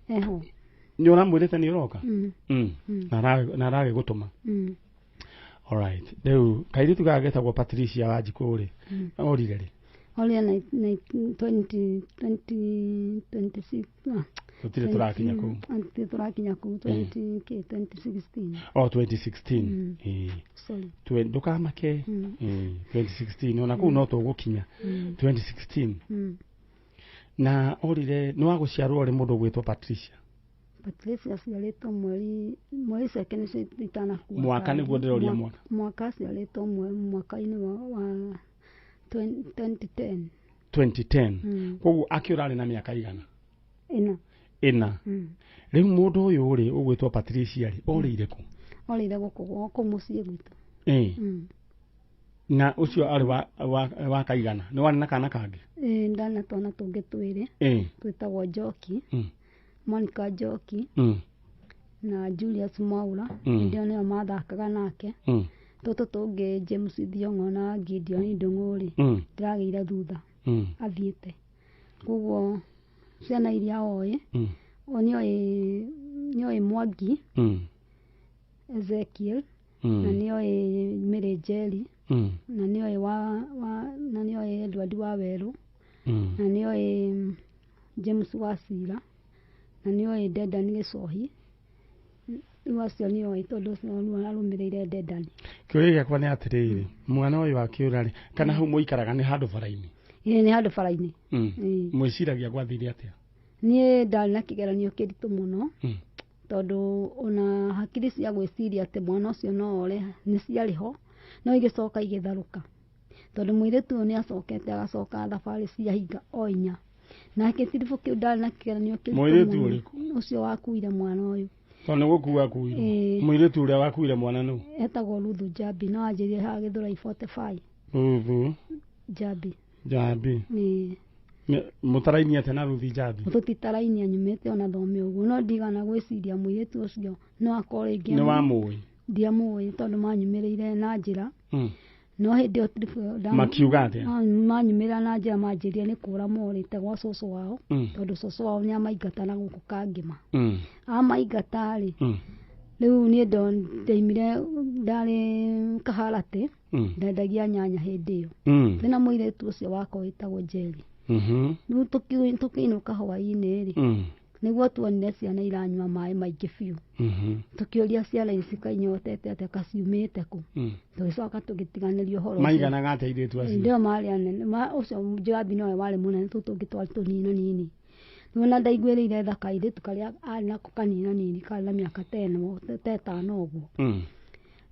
eho ni uramwirite ni uroka na rage gutuma all right rĩu kairitu gagetagwo Patricia Wanjikũrĩ orire rĩ Oli na 2026 tutire turakinya ku anti turakinya ku 2016 oh 2016 sorry ndukamake 2016 ona ku no tugukinya 2016 na orire ni wa guciarwo ri mundu gwitwo Patricia ciarĩtwo mweri second itanakuwa mwaka niguo ndiroria mwaka ciarĩtwo mwaka-inĩ wa 2010 koguo akiurari na miaka igana ina riu mundu uyu ri ugwitwo Patricia ri orire ku muciĩ gwitũ na ucio ari wa kaigana ni wari na kana kangi ndana twana tungi twiri twitagwo Njoki Monica Njoki na Julius Mwaura ndio nio mathakaga nake toto tungi James Thiongo na Gideon Ndung'uri ndirageire thutha athiite koguo ciana iria oĩ nioĩ Mwangi Ezekiel na nioĩ Mary Njeri na nioĩ Edward Waweru na nioĩ James Wasira na nioĩ Dedan Gĩcohi iwacio nioĩ tondũ ũcio arũmĩrĩire Dedan kĩũria gĩakwa nĩ atĩrĩrĩ mwana ũyũ akĩũra kana hau mũikaraga nĩ handũ bara-inĩ nĩ handũ bara-inĩ mwĩciragia gwathire atĩa niĩ ndarĩ na kĩgeranio kĩritũ mũno tondũ ona hakiri cia gwĩciria atĩ mwana ũcio no ore nĩ ciarĩ ho no igĩcoka igĩtharũka tondũ mũirĩtu ũyũ nĩ acokete agacoka thabarĩ cia hinga o inya nake tiribũ kĩu ndarĩ na kĩgeranio kĩritũ mũirĩtu ũrĩkũ ũcio wakuire mwana ũyũ tondũ nĩ gũkua kuire mũirĩtu ũrĩa wakuire mwana nũ etagwo Ruthu Njambi no anjĩrire haha Gĩthũrai 45 Njambi mutarainie atĩa na Ruthu Njambi tũtitarainie anyumĩte ona thome ũguo no ndigana gwĩciria mũirĩtu ũcio no akorwo rĩngĩ nĩ wamũĩ ndiamũĩ tondũ manyumĩrĩire na njĩra no hĩndĩ ĩyo makiuga atĩa manyumĩrĩra na njĩra manjĩrire nĩ kũra morĩte gwa cũcũ wao tondũ cũcũ wao nĩ amaingata na gũkũ Kangĩma amaingata-rĩ rĩu niĩ ndoimire ndarĩ Kaharatĩ ndendagia nyanya hĩndĩ ĩyo ndĩna mũirĩtu ũcio wakwa wĩtagwo Njeri rĩu tũkĩinũka hwaĩ-inĩ-rĩ nĩguo tuonire ciana iranyua maĩ maingĩ biũ tukĩũria ciana ici kainyotete atĩa kaciumĩte kũ tũgĩcoka tũgĩtiganĩrio ũhoro maiganaga atĩa airĩtu acio ndio marĩ anene ũcio Njambi nowe warĩ mũnene tũu tũngĩ twarĩ tũninanini nĩwona ndaiguĩrĩire tha kairĩtu karĩa arĩ nako kaninanini karĩ na mĩaka ta ĩtano ũguo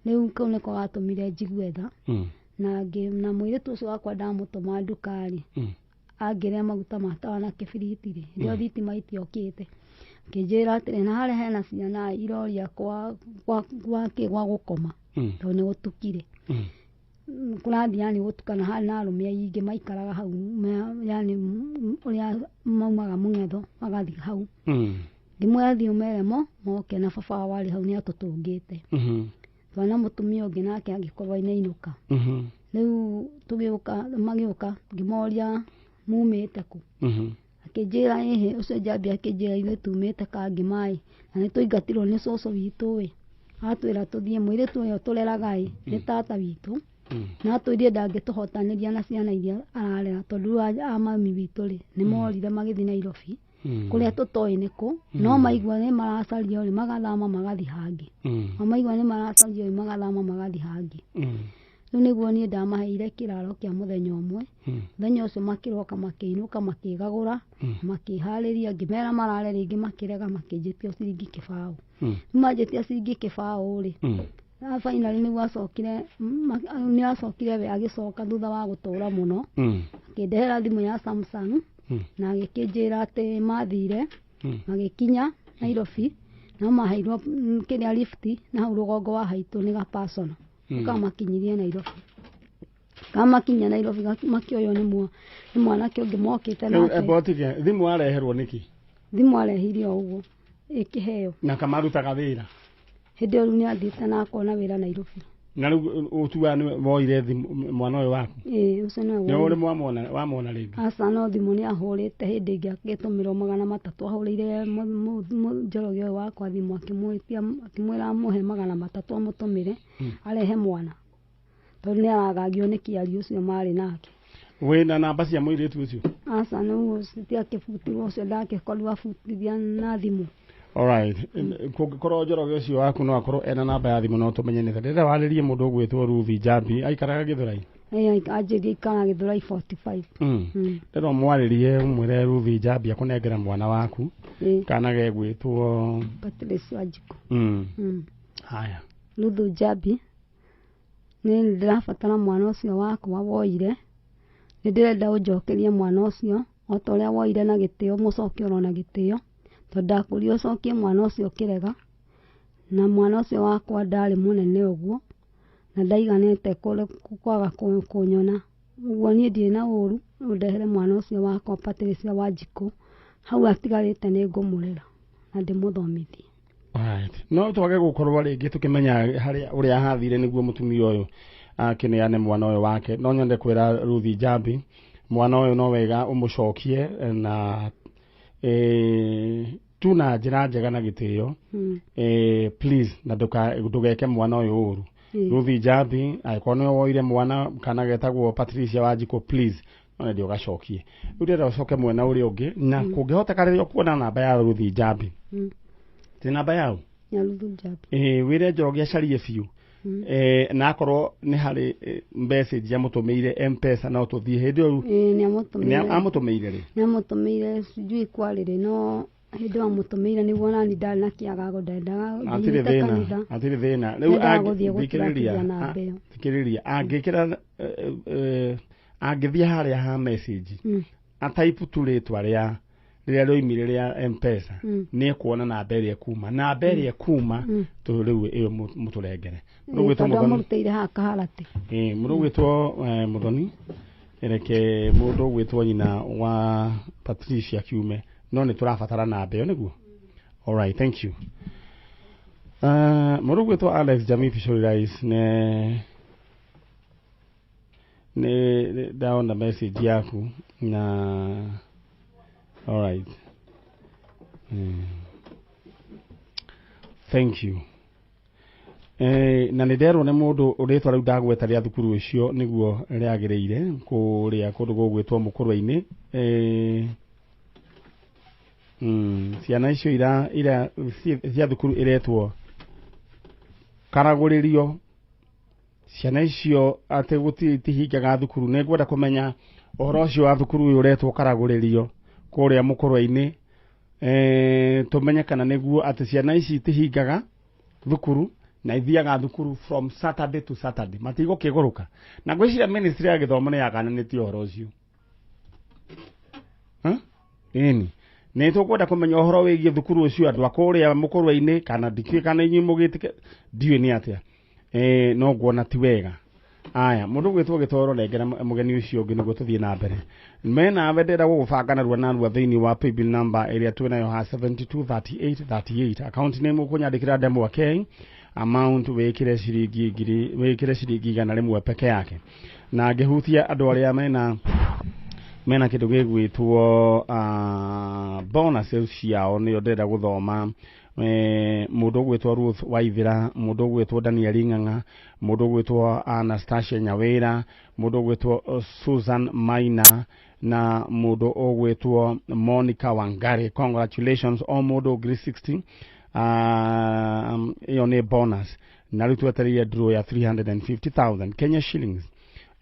rĩu kau nĩko gatũmire njigue tha na mũirĩtu ũcio wakwa ndamũtũma nduka-rĩ angĩrĩa maguta ma tawa na kĩbiriti-rĩ rĩo thitima itiokĩte akĩnjĩra atĩrĩ na harĩa hena ciana iroria gwa gũkoma tondũ nĩ gũtukire kũrathiĩ yani gũtukana harĩ na arũme aingĩ maikaraga hau yani ũrĩa maumaga mũng'etho magathiĩ hau ngĩmwĩra thiĩ ũmere moke na baba wao warĩ hau nĩ atũtũngĩte twana mũtumia ũngĩ nake angĩkorwo inainũka rĩu magĩũka ngĩmoria mumĩte kũ akĩnjĩra ĩhĩ ũcio Njambi akĩnjĩra ithuĩ tumĩte Kangĩma na nĩ tũingatirwo nĩ cũcũ witũ atwĩra tũthiĩ mũirĩtu ũyũ tũreraga nĩ tata witũ na atwĩrire ndangĩtũhotanĩria na ciana iria ararera tondũ amami witũ-rĩ nĩ morire magĩthiĩ Nairobi kũrĩa tũtoĩ nĩ kũ no maigua nĩ maracario magathama magathiĩ hangĩ maigua nĩ maracario magathama magathiĩ hangĩ rĩu nĩguo niĩ ndamaheire kĩraro kĩa mũthenya ũmwe mũthenya ũcio makĩroka makĩinũka makĩgagũra makĩharĩria ngĩmera marare rĩngĩ makĩrega makĩnjĩtia ciringi kĩbaũ manjĩtia ciringi kĩbaũ-rĩ finally nĩ acokire we agĩcoka thutha wa gũtũra mũno akĩndehera thimũ ya Samsung na agĩkĩnjĩra atĩ mathire magĩkinya Nairobi no maheirwo kĩrĩa lift na hau rũgongo wa haitũ nĩ gapasono kamakinyirie Nairobi kamakinya Nairobi makĩoywo nĩ mwanake ũngĩ mokĩte nake thimũ areherwo nĩkĩ thimũ arehire o ũguo ĩkĩheo na kamarutaga wĩra hĩndĩ ĩyo nĩ athiĩte na akona wĩra Nairobi Na utuwa ni moire mwana uyu waku ucio no ni uri wamona ringi asa no thimu ni ahurite hindi ingi agitumira 300 ahurire njoroge wakwa thimu akimwira amuhe 300 amutumire arehe mwana tondu ni aragagio ni kiari ucio mari nake wina namba cia muiritu ucio asa no sitia kifutirwo ucio ndakikorwo afutithia na thimu. Alright, kungikoro njoroge ucio waku no akorwo ena namba ya thimu no tumenye ni ndira waririe mundu gwitwo Ruthi Njambi aikaraga Githurai ajiri ikara Githurai 45 ndiro mwaririe mwire Ruthi Njambi akunengera mwana waku kana gegwitwo Patrice Wanjiku haya Ruthi Njambi ni ndirabatara mwana ucio waku woire ni ndirenda unjokerie mwana ucio o ta uria woire na gitio mucoke oro na gitio ndakurio cokie mwana ucio kirega na mwana ucio wakwa ndari munene uguo na ndaiganete kwaga kunyona uguo nie ndie na uru ndehere mwana ucio wakwa Patrice Wanjiku hau atigarite ni ngumurera na ndimuthomithie. Alright, no twage gukorwo ringi tukimenya haria uria hathire niguo mutumia uyu akineane mwana uyu wake no nyende kwira Ruthi Njambi mwana uyu no wega umucokie na tuna njira njega na gitio please na ndugeke mwana uyu uru Ruthi Njambi aikone woire mwana kana getagwo Patricia Wanjiku please no ndio gacokie urira ucoke mwena uri ungi na kungihoteka riria kuona namba ya Ruthi Njambi ti namba yao ya Ruthi Njambi wire njoroge acarie biu na akorwo ni hari message ya mutumeire M-Pesa no tuthie hindi ru ni amutumeire ri ni amutumeire sijui kwarire no hindi amutumeire niguo nani ndari na kiagago ndendaga atiri thina riu thikiriria angikira angithia haria ha message ataipu tu ritwa ria roimire ria M-Pesa ni kuona na mbere kuma na mbere kuma tu riu iyo muturengere murugwitwo muteire haka harate murugwitwo muthoni ereke mundu gwitwo nyina wa Patricia kiume no ni turabatara namba iyo niguo. Alright, thank you. Murugwitwo Alex Jamii Fisheries ne daona message yaku na alright. Thank you. Na nä nderwo nä må ndå å rä twa rä u ndagweta rä a thukuru å cio nä guo rä agä rä ire kå rä a kå ndå gå gwä two må kå rwa-inä ciana icio cia thukuru ä retwo karagå rä rio ciana icio atä gå tihingaga thukuru nä ngwenda kå menya å horo å cio wa thukuru å yå å retwo karagå rä rio kå rä a må kå rwa-inä tå menye kana nä guo atä ciana ici tihingaga thukuru na ithiaga thukuru from Saturday to Saturday matigo kiguruka na gwiciria ministry ya githomo ni yakananitie uhoro ucio ni tukwenda kumenya uhoro wigie thukuru ucio andu akuria mukurwa-ini kana ndikiri kana inyi mugitike ndiwe ni atia no nguona ti wega aya mundu gwitwo gitoro nengera mugeni ucio ungi niguo tuthie na mbere mena vendera gugubanga narua narua thiini wa paybill number area twinayo ha 723838 account name ukunyandikira demo okay amount wekire ciringi ngiri wekire ciringi igana rimwe peke yake na ngihutia andu aria mena kindu gigwitwo bonuses ciao ni ndenda guthoma mundu gwitwo Ruth Waithira mundu gwitwo Daniel Ng'ang'a mundu gwitwo Anastasia Nyawira mundu gwitwo Susan Maina na mundu ogwitwo Monica Wangari. Congratulations all mundu grade 60 iyo ni bonus na ritu atariye draw ya 350,000 Kenya shillings.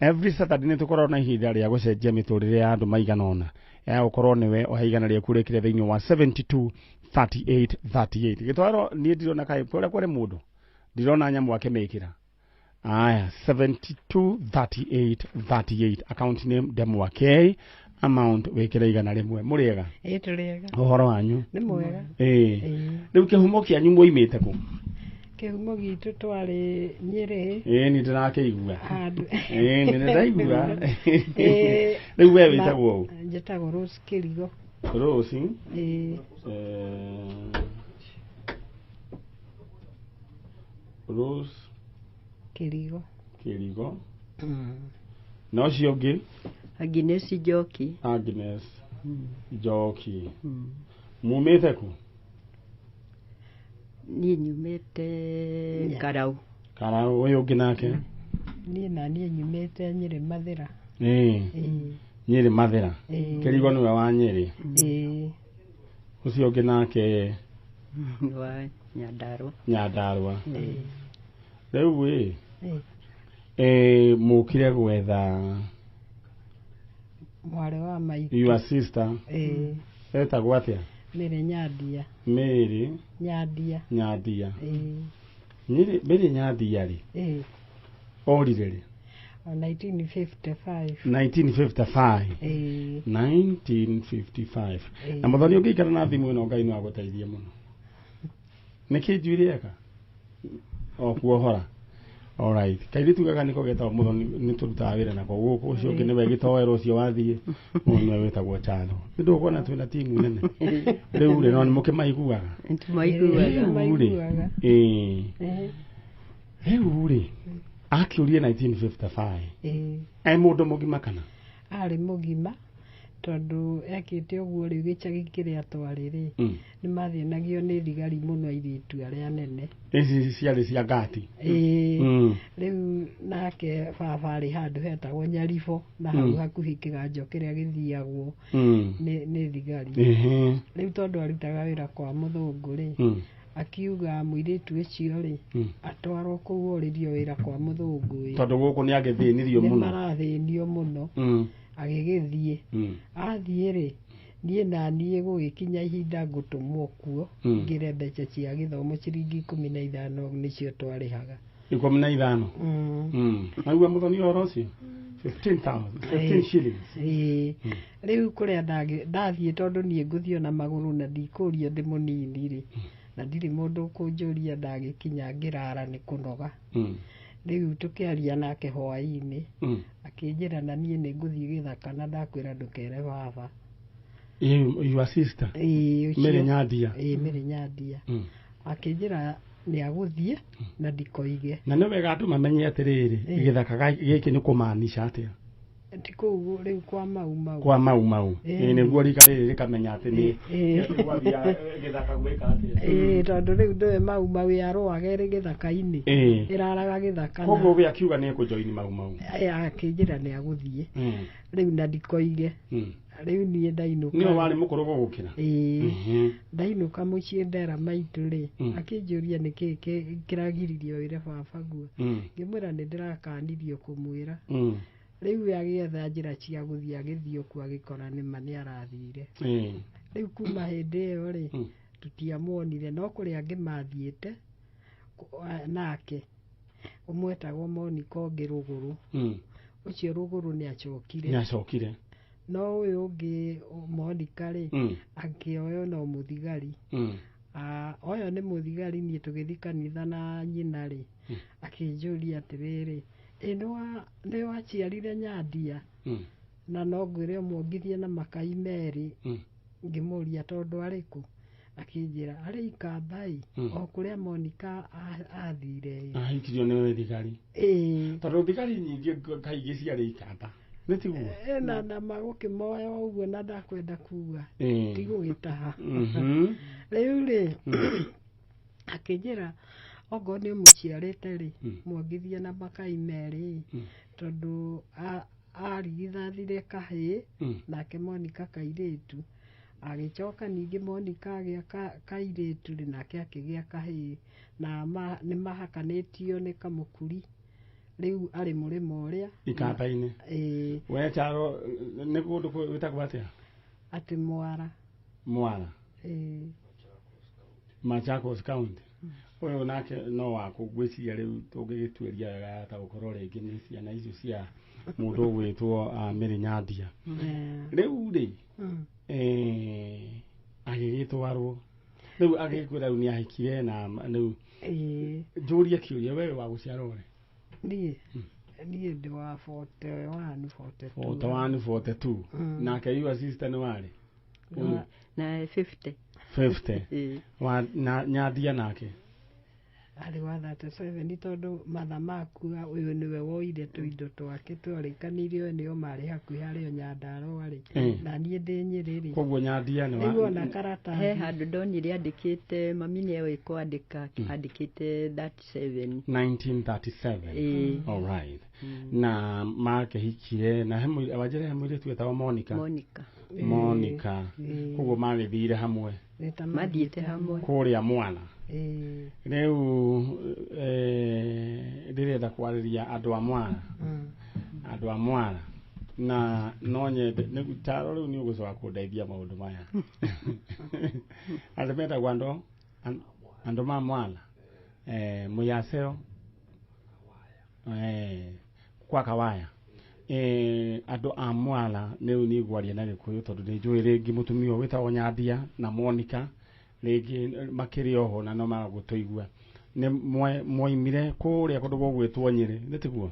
Every Saturday ni tukorwo na ihinda ria gucenjia miturire ya andu maiganona ya ukorwo niwe ohaigana ria kurekire thiini wa 723838 gitwaro ni ndirona kai pole kwere mundu ndirona nyamu akimekira aya 723838 account name demo K amount wekira igana rimwe muriega turiega uhoro wanyu ni mwega riu kihumo kianyu muimite ku kihumo gitu twari Nyeri ni ndirakeigua ni ndiraigua riu we witagwo u njitagwo Rose Kirigo Rose Rose Kirigo. Kirigo. No cio ngĩ? Agnes Njoki. Agnes Njoki. Mumĩte ku? Niĩ nyumĩte Karau. Karau, ũyũ ũngĩ nake? Niĩ nyumĩte Nyĩrĩ Mathĩra. Nyĩrĩ Mathĩra. Kĩrigo nĩwe wa Nyĩrĩ. Ũcio ũngĩ nake? Wa Nyandarua. Nyandarua. Rĩu mũkire gwetha mwarĩ wa maitũ. Your sister. Etagwo atĩa? Mĩrĩ Nyandia. Mĩrĩ Nyandia. Nyandia. Mĩrĩ Nyandia rĩ? Orire rĩ? 1955. 1955. Na mũthoni ũngĩikara na thimũ ĩno Ngai no agũteithie mũno. Nĩkĩ njuire eka? Kuohora. Alright. Kairi tugaga niko geta mũthoni nĩ tũrutaga wĩra nako gũkũ ũcio ũngĩ nĩwe gĩtoero ũcio wathiĩ mũno wĩtagwo Chano. Nĩ kuona twĩna timu nene. Rĩu rĩ no nĩ mũkĩmaiguaga. Maiguaga. Rĩu rĩ akĩũrie 1955. Mũndũ mũgima kana? Arĩ mũgima tondũ ekĩte ũguo rĩu gĩcagi kĩrĩa twarĩ rĩ nĩ mathĩnagio nĩ thigari mũno airĩtu arĩa nene. Ici ciarĩ cia ngati. Rĩu nake baba arĩ handũ hetagwo Nyaribo na hau hakuhĩ kĩganjo kĩrĩa gĩthiagwo nĩ thigari. Rĩu tondũ arutaga wĩra kwa mũthũngũ rĩ akiuga mũirĩtu ũcio rĩ atwarwo kũu orĩrio wĩra kwa mũthũngũ. Tondũ gũkũ nĩ agĩthĩnirio mũno. Nĩ marathĩnio mũno. Agĩgĩthiĩ. Athiĩ rĩ niĩ na niĩ gũgĩkinya ihinda ngũtũmwo kuo ngĩre mbeca cia gĩthomo ciringi 15 nĩcio twarĩhaga. 15? Naguo mũthoni ũhoro ũcio? 15 shillings. Rĩu kũrĩa ndathiĩ tondũ niĩ ngũthiĩ na magũrũ na ndikũrio ndĩ mũnini rĩ na ndirĩ mũndũ kũnjũria ndagĩkinya ngĩrara nĩ kũnoga. Rĩu tũkĩaria nake hwaĩ-inĩ akĩnjĩra na niĩ nĩ ngũthiĩ gĩthaka na ndakwĩra ndũkere baba. Your sister? Mĩrĩ Nyandia. Mĩrĩ Nyandia. Akĩnjĩra nĩ agũthiĩ na ndikoige. Na nĩ wega andũ mamenye atĩrĩrĩ gĩthaka gĩkĩ nĩ kũmaanisha atĩa? Ti kũu rĩu kwa mau. Kwa mau. Nĩguo rika rĩrĩ rĩkamenya atĩ nĩ gĩthaka gwĩka atĩa. Tondũ rĩu ndũĩ mau yarũaga ĩrĩ gĩthaka-inĩ. Ĩraraga gĩthaka. Koguo we akiuga nĩ ekũjoini mau. Akĩnjĩra nĩ agũthiĩ. Rĩu na ndikoige. Rĩu niĩ ndainũka. Nĩwe warĩ mũkũrũ gũgũkĩra? Ndainũka mũciĩ ndera maitũ rĩ akĩnjũria nĩkĩ kĩragiririo wĩre baba guo. Ngĩmwĩra nĩ ndĩrakanirio kũmwĩra. Rĩu agĩetha njĩra cia gũthiĩ agĩthiĩ kuo agĩkora nĩma nĩ arathire. Rĩu kuma hĩndĩ ĩyo rĩ tũtiamuonire no kũrĩa angĩ mathiĩte nake ũmwetagwo Monica ũngĩ Rũgũrũ. Ũcio Rũgũrũ nĩ acokire. No ũyũ ũngĩ Monica rĩ akĩoywo no mũthigari. Ũyũ nĩ mũthigari niĩ tũgĩthiĩ kanitha na nyina rĩ akĩnjũria atĩrĩrĩ nĩ waciarire Nyandia na no ngwĩre ũmwongithie na makai merĩ. Ngĩmũria tondũ arĩkũ? Akĩnjĩra arĩ Ikambai o kũrĩa Monica athire. Ahikirio nĩ thigari. Tondũ thigari nyingĩ kaingĩ ciarĩ Ikamba. Nĩ tiguo? Na magũkĩmoya ũguo na ndakwenda kuga ti gũgĩtaha. Rĩu rĩ akĩnjĩra ogo nĩ mũciarĩte rĩ mwongithie na makai merĩ tondũ arigithathire kahĩĩ nake Monica kairĩtu. Agĩcoka ningĩ Monica agĩa kairĩtu rĩ nake akĩgĩa kahĩĩ na nĩ mahakanĩtio nĩ kamũkuri. Rĩu arĩ mũrĩmo ũrĩa Ikamba-inĩ. We Charo nĩ kũndũ gwĩtagwo atĩa? Atĩ Mwara. Machakos County. Ũyũ nake no wakũgwĩciria rĩu tũngĩgĩtuĩria wega ta gũkorwo rĩngĩ nĩ ciana icio cia mũndũ ũgwĩtwo Mĩrĩ Nyandia. Rĩu rĩ agĩgĩtwarwo rĩu agĩkwĩra rĩu nĩ ahikire na rĩu njũrie kĩũria wewe wa gũciarwo rĩ? Niĩ ndĩ wa 41 42. Nake your sister nĩ warĩ? Na 50. Wa Nyandia nake? arĩ wa 37 tondũ matha makua ũyũ nĩwe woire tũindo twake twarĩkanĩire ũyũ nĩo marĩ hakuhĩ harĩ o Nyandarũa rĩ na niĩ ndĩ Nyĩrĩ rĩ koguo Nyandia nĩ rĩu ona karatathi he handũ ndonire andĩkĩte mami nĩwe kwandĩka andĩkĩte 37 1937 all right na makĩhikire na wajĩre mũirĩtu wetagwo Monica koguo magĩthire hamwe mathiĩte hamwe kũrĩa Mwana rĩu ndĩrenda kwarĩria andũ a Mwana na no nyende taro rĩu nĩ ũgũcoka kũndeithia maũndũ maya andũ metagwo andũ ma Mwana mũyaceo kwa kawaya andũ a Mwana rĩu nĩ gwaria na Gĩkũyũ tondũ nĩ njũĩ rĩngĩ mũtumia wĩtagwo Nyandia na Monica rĩngĩ makĩrĩ oho na no magũtũigua nĩ mwoimire kũrĩa kũndũ gwĩtwo Nyĩrĩ nĩ tiguo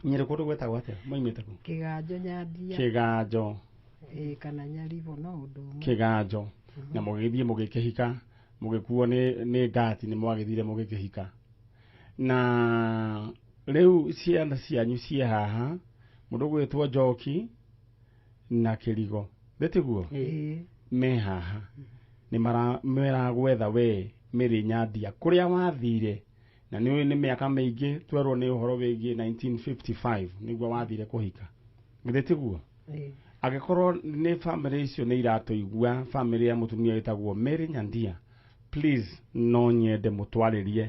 Nyĩrĩ kũndũ gwĩtagwo atĩa moimĩte kũ Kĩganjo Nyandia Kĩganjo kana Nyaribo no ũndũ ũmwe Kĩganjo na mũgĩthiĩ mũgĩkĩhika mũgĩkuo nĩ ngati nĩ mwagĩthire mũgĩkĩhika na rĩu ciana cianyu ciĩ haha mũndũ gwĩtwo Njoki na Kĩrigo nĩ tiguo me haha nĩ maragwetha we Mary Nyandia kũrĩa wathire na nĩ mĩaka mĩingĩ twerwo nĩ ũhoro wĩgiĩ 1955 nĩguo wathire kũhika nĩ tiguo agĩkorwo nĩ family icio nĩ iratũigua family ya mũtumia wĩtagwo Mary Nyandia please no nyende mũtwarĩrie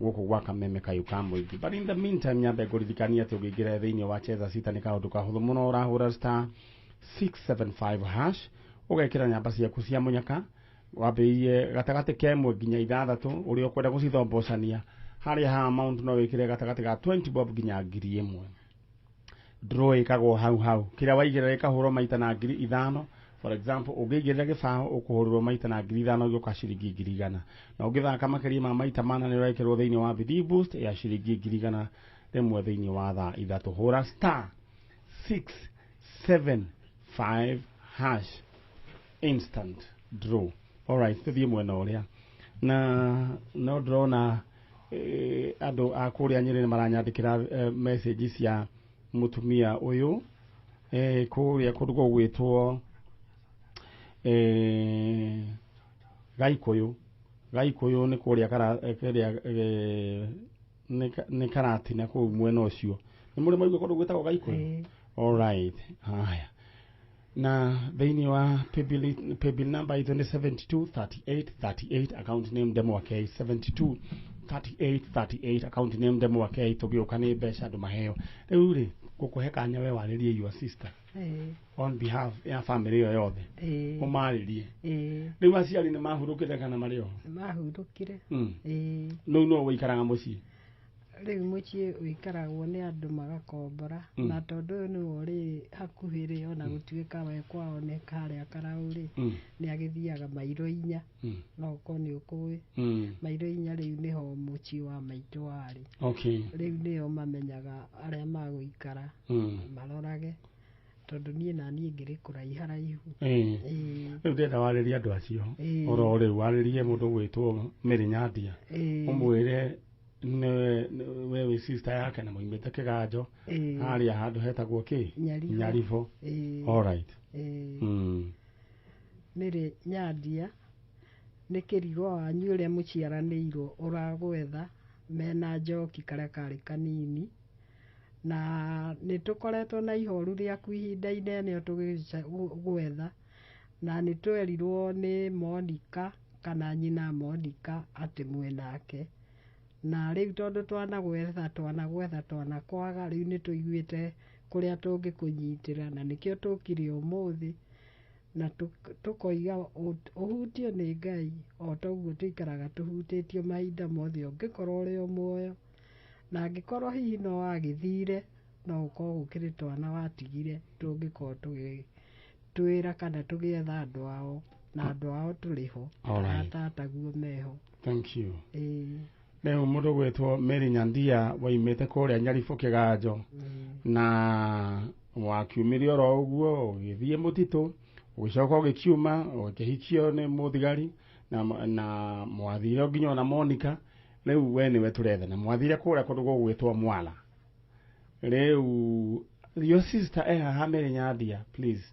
gũkũ gwa Kameme kayũ ka mũingĩ but in the meantime nyambe kũririkania atĩ ũngĩingĩra thĩinĩ wa Cheza Sita nĩ kaũndũ kahũthũ mũno ũrahũra star 675 hash ũgekĩra nyamba ciaku cia mũnyaka wambĩrĩrie gatagatĩ ka 1 nginya 6 ũrĩa ũkwenda gũcithombocania harĩa ha amount no wĩkĩre gatagatĩ ga 20 bob nginya 1,000 draw ĩkagwo hau kĩrĩa waigĩrĩra ĩkahũrwo maita na 5,000 for example ũngĩigĩrĩra gĩbaũ ũkũhũrĩrwo maita na 5,000 ũgĩũka ciringi 100 na ũngĩthaka makĩria ma maita mana nĩ ũrekĩrwo thĩinĩ wa bidii boost ya ciringi 100 rĩmwe thĩinĩ wa thaa 3 hũra star 675 hash instant draw alright tuthiĩ mwena ũrĩa na no ndĩrona andũ a kũrĩa Nyĩrĩ nĩ maranyandĩkĩra message cia mũtumia ũyũ kũrĩa kũndũ gwĩtwo Gaikũyũ nĩ kũrĩa nĩ Karatina kũu mwena ũcio nĩ mũrĩ maigua kũndũ gwĩtagwo Gaikũyũ alright haya na thĩinĩ wa paybill number itũ nĩ 723838 account name Ndemwake 723838 account name Ndemwake tũgĩũka nĩ mbeca andũ maheo rĩu rĩ gũkũhe kanya we warĩrie your sister on behalf ya family ĩyo yothe ũmarĩrie rĩu aciari nĩ mahurũkĩte kana marĩ o mahurũkire no wĩikaraga mũciĩ rĩu mũciĩ wĩikaragwo nĩ andũ magakombora na tondũ ũyũ nĩwe ũrĩ hakuhĩ rĩ ona gũtuĩka we kwao nĩ karĩa Karaũ rĩ nĩ agĩthiaga mairo 4 no ũkorwo nĩ ũkũĩ mairo 4 rĩu nĩho mũciĩ wa maitũ warĩ rĩu nĩo mamenyaga arĩa magũikara marorage tondũ niĩ na niĩ ngĩrĩ kũraiha haraihu rĩu ndĩrenda warĩrie andũ acio oro rĩu warĩrie mũndũ gwĩtwo Mary Nyandia ũmwĩre we wĩ sister yake na moimĩte Kĩganjo harĩa handũ hetagwo kĩ Nyaribo alright Mary Nyandia nĩ Kĩrigo wanyu ũrĩa mũciaranĩirwo ũragwetha mena Njoki karĩa karĩ kanini na nĩ tũkoretwo na ihoru rĩaku ihinda inene tũgĩgwetha na nĩ twerirwo nĩ Monica kana nyina Monica atĩ mwenake na rĩu tondũ twanakwaga rĩu nĩ tũiguĩte kũrĩa tũngĩkũnyitĩra na nĩkĩo tũkire ũmũthĩ na tũkoiga ũhutio nĩ Ngai o toguo tũikaraga tũhutĩtio mahinda mothe ũngĩkorwo ũrĩ o muoyo na angĩkorwo hihi no wagĩthire no ũkorwo gũkĩrĩ twana watigire tũngĩkorwo tũgĩtwĩra kana tũgĩetha andũ ao na andũ ao tũrĩho atataguo meho thank you rĩu mũndũ gwĩtwo Mary Nyandia woimĩte kũrĩa Nyaribo Kĩganjo na wakiumire oro ũguo ũgĩthiĩ mũtitũ ũgĩcoka ũgĩkiuma ũgĩkĩhikio nĩ mũthigari na mwathire nginya ona Monica Rĩu we nĩwe tũrethana mwathire kũrĩa kũndũ gũgwĩtwo Mwala. Rĩu your sister haha Mary Nyandia please.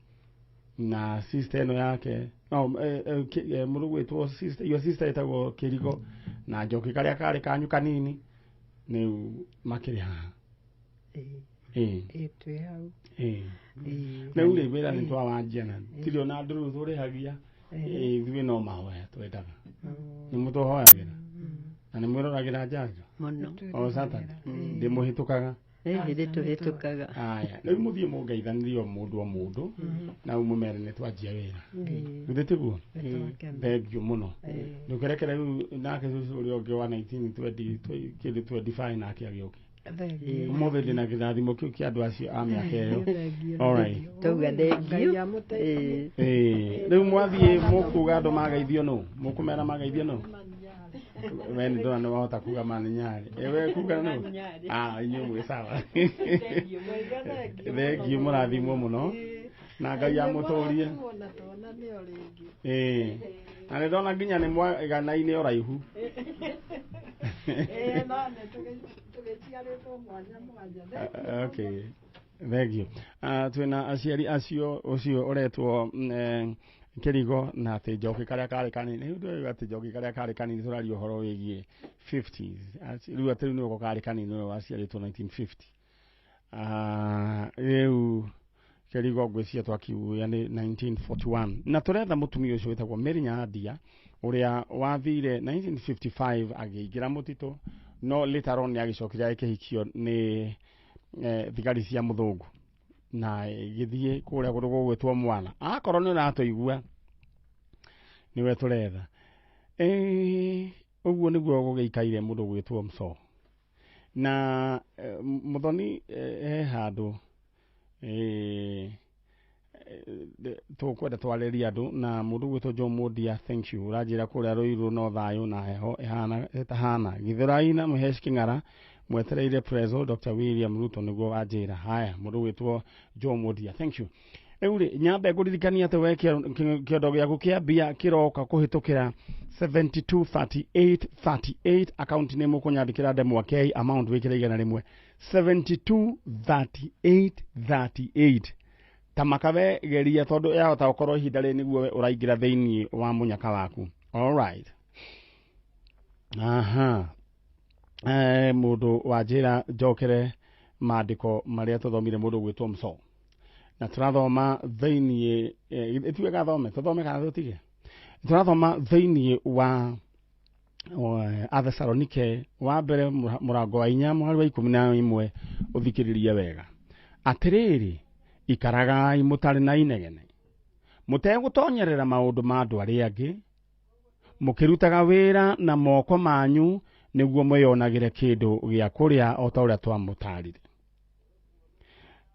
Na sister ĩno yake no mũndũ gwĩtwo sister your sister ĩtagwo Kĩrigo na njoki karĩa karĩ kanyu kanini nĩu makĩrĩ haha. Twĩ hau. Rĩu rĩ wĩra nĩ twawanjiana tiri ona ndũrũ tũrĩhagia ithuĩ no mahoya twendaga nĩ mũtũhoyagĩra na nĩ mwĩroragĩra Njanjo mũno o Saturday ndĩmũhĩtũkaga hĩndĩ tũhĩtũkaga. Aya rĩu mũthiĩ mũngeithanĩrie o mũndũ na umũmere nĩ twanjia wĩra githĩtiguo thengio mũno ndũkerekere rĩu nake ũrĩa ũngĩ wa 1925 nake agĩũke ũmũthĩ ndĩna gĩthathimo kĩu kĩa andũ acio a mĩaka ĩyo. Tauga thengio. Rĩu mwathiĩ mũkuga andũ magaithio nũ mũkũmera magaithio nũ we nĩ ndona nĩ wahota kuga Maninyari we kuga nũ inyuĩ mwĩ sawa thengio mũrathimwo mũno na Ngai amũtũrie na nĩ ndona nginya nĩ mwaganaine ũraihu. Okay, thengio. Twĩna aciari acio ũcio ũretwo Kĩrigo na atĩ njoki karĩa karĩ kanini nĩ atĩ njoki karĩa karĩ kanini tũraria ũhoro wĩgiĩ 50s rĩu atĩ nĩ ũko karĩ kanini ũyũ waciarĩtwo 1950. Rĩu Kĩrigo ngwĩciria twakiuga nĩ 1941 na tũretha mũtumia ũcio wĩtagwo Mary Nyandia ũrĩa wathire 1955 agĩingĩra mũtitũ no later on agĩcokire akĩhikio nĩ thigari cia mũthũngũ na gĩthiĩ kũrĩa kũndũ gũgwĩtwo Mwala. Akorwo nĩ ũratũigua nĩwe tũretha. Ũguo nĩguo gũgĩikaire mũndũ gwĩtwo Mso na Mũthoni handũ tũkwenda twarĩria andũ na mũndũ gwĩtwo Jomodia thank you ũranjĩra kũrĩa Rũirũ no thayũ na heho ĩhana Gĩthũrai na Mũheci Kĩng'ara mwetereire Prezo Dr. William Ruto nĩguo wanjĩra. Haya mũndũ gwĩtwo Jomodia thank you. Rĩu rĩ nyambe ngũririkania atĩ we kĩondo gĩaku kĩa mbia kĩroka kũhĩtũkĩra 723838 account nĩ mũkũnyandĩkĩra ndemwa K amount wĩkĩra igana rĩmwe 723838 tamakabe geria tondũ yahota gũkorwo ihinda rĩ nĩguo ũraingĩra thĩinĩ wa mũnyaka waku. All right. Mũndũ wanjĩra njokere maandĩko marĩa tũthomire mũndũ gwĩtwo Mso na tũrathoma thĩinĩ ĩtuĩka gathome tũthome kana tũtige tũrathoma thĩinĩ wa Athesalonike wa mbere mũrango wa 4 mweri wa 11 ũthikĩrĩrie wega. Atĩrĩrĩ ikaragai mũtarĩ na inegene mũtegũtonyerera maũndũ ma andũ arĩa angĩ mũkĩrutaga wĩra na moko manyu nĩguo mwĩonagĩre kĩndũ gĩa kũrĩa o ta ũrĩa twamũtarire.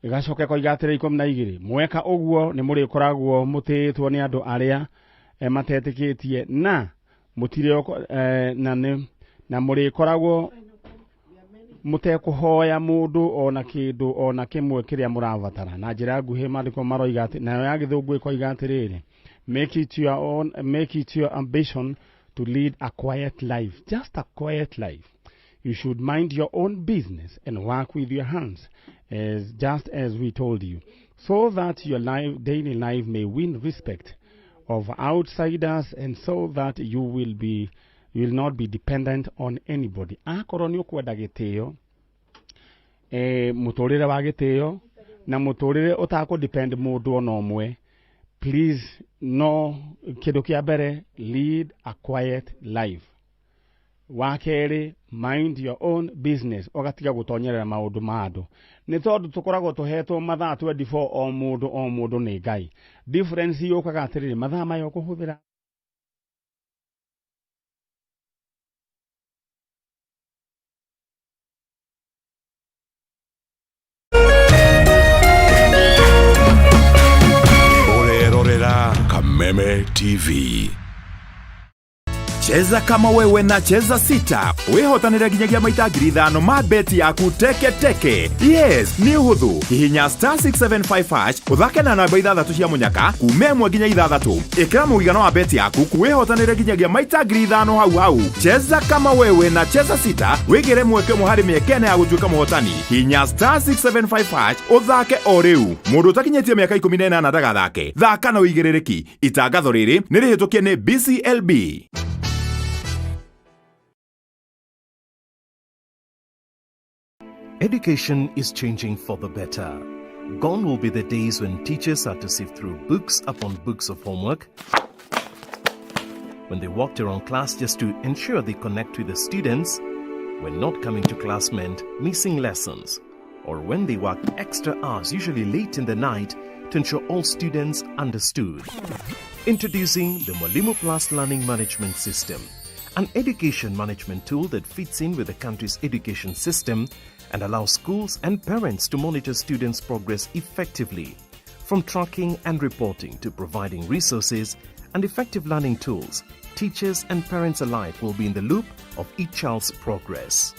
Gacoke koiga atĩrĩ 12 mweka ũguo nĩ mũrĩkoragwo mũtĩĩtwo nĩ andũ arĩa matetĩkĩtie na mũtirĩ na mũrĩkoragwo mũtekũhoya mũndũ ona kĩndũ ona kĩmwe kĩrĩa mũrabatara. Na njĩra nguhĩ maandĩko maroiga atĩ nayo ya gĩthũngũ ĩkoiga atĩrĩrĩ make it your ambition to lead a quiet life, just a quiet life. You should mind your own business and work with your hands, just as we told you, so that your daily life may win respect of outsiders and so that you will not be dependent on anybody. Akorwo nĩ ũkwenda gĩtĩo mũtũrĩre wa gĩtĩo na mũtũrĩre ũtakũdepend mũndũ ona ũmwe, please no kĩndũ kĩa mbere lead a quiet life. Wa kerĩ mind your own business ũgatiga gũtonyerera maũndũ ma andũ nĩ tondũ tũkoragwo tũhetwo mathaa 24 o mũndũ nĩ Ngai. Difference yũkaga atĩrĩrĩ mathaa maya ũkũhũthĩra Kameme TV. Cheza kama wewe na cheza sita. Wehotanira ginyagia maita 5,000 ma beti yaku teke teke. Yes, ni uhuthu. Hihinya *675# uthake na namba 6 cia munyaka kume 1 nginya 6. Ikira muigano wa beti yaku kuwehotanira ginyagia maita 5,000 hau. Cheza kama wewe na cheza sita. Wigire mweke muhari miekene ya gutuika muhotani. Hihinya *675# uthake o riu. Mundu utakinyetie miaka 18 ndagathake. Thaka na uigirereki. Itangatho riri ni rihitukie ni BCLB. Education is changing for the better. Gone will be the days when teachers had to sift through books upon books of homework, when they walked around class just to ensure they connect with the students, when not coming to class meant missing lessons, or when they worked extra hours, usually late in the night, to ensure all students understood. Introducing the Mwalimu Plus Learning Management System, an education management tool that fits in with the country's education system and allows schools and parents to monitor students' progress effectively. From tracking and reporting to providing resources and effective learning tools, teachers and parents alike will be in the loop of each child's progress.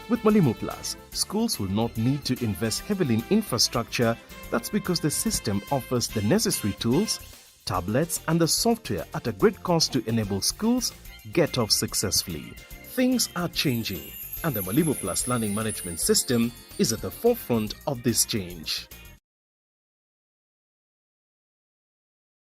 With Mwalimu Plus, schools will not need to invest heavily in infrastructure. That's because the system offers the necessary tools, tablets, and the software at a great cost to enable schools get off successfully. Things are changing, and the Mwalimu Plus Learning Management System is at the forefront of this change.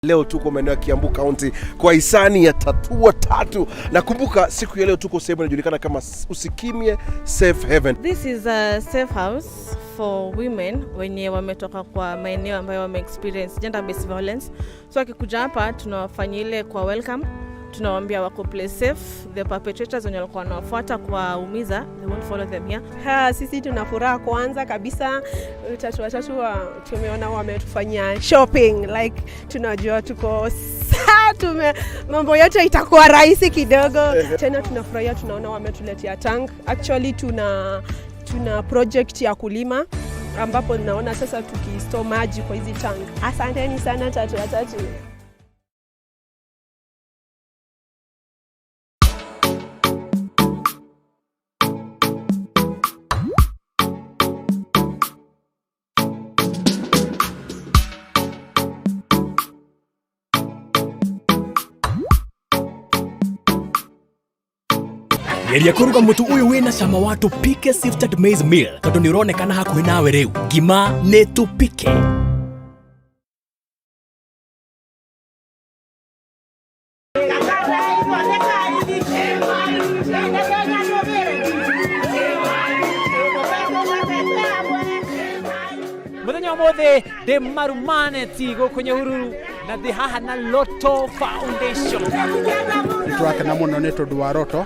Leo tuko maeneo ya Kiambu County kwa hisani ya Tatua Tatu. Nakumbuka siku ya leo tuko sehemu inajulikana kama Usikimye Safe Haven. This is a safe house for women wenye wametoka kwa maeneo ambayo wame experience gender based violence. So akikuja hapa tunawafanyia ile kwa welcome. Tunawaambia wako play safe. The perpetrators wenye walikuwa wanawafuata kwa umiza, they won't follow them here. Sisi tunafuraha kwanza kabisa. Tatu tumeona wametufanyia shopping, like tunajua tuko mambo yote itakuwa rahisi kidogo. Tena tunafurahia, tunaona wametuletea tank. Actually tuna project ya kulima ambapo naona sasa tukistore maji kwa hizi tank. Asanteni sana Tatu. Geria kuruga mutu uyu wina cama wa tupike sifted maize meal tondu ni uronekana hakuhi nawe riu. Ngima ni tupike. Muthenya mothe de marumane tigo kwenye hururu na de haha na Loto Foundation. Twaka na muno neto wa Roto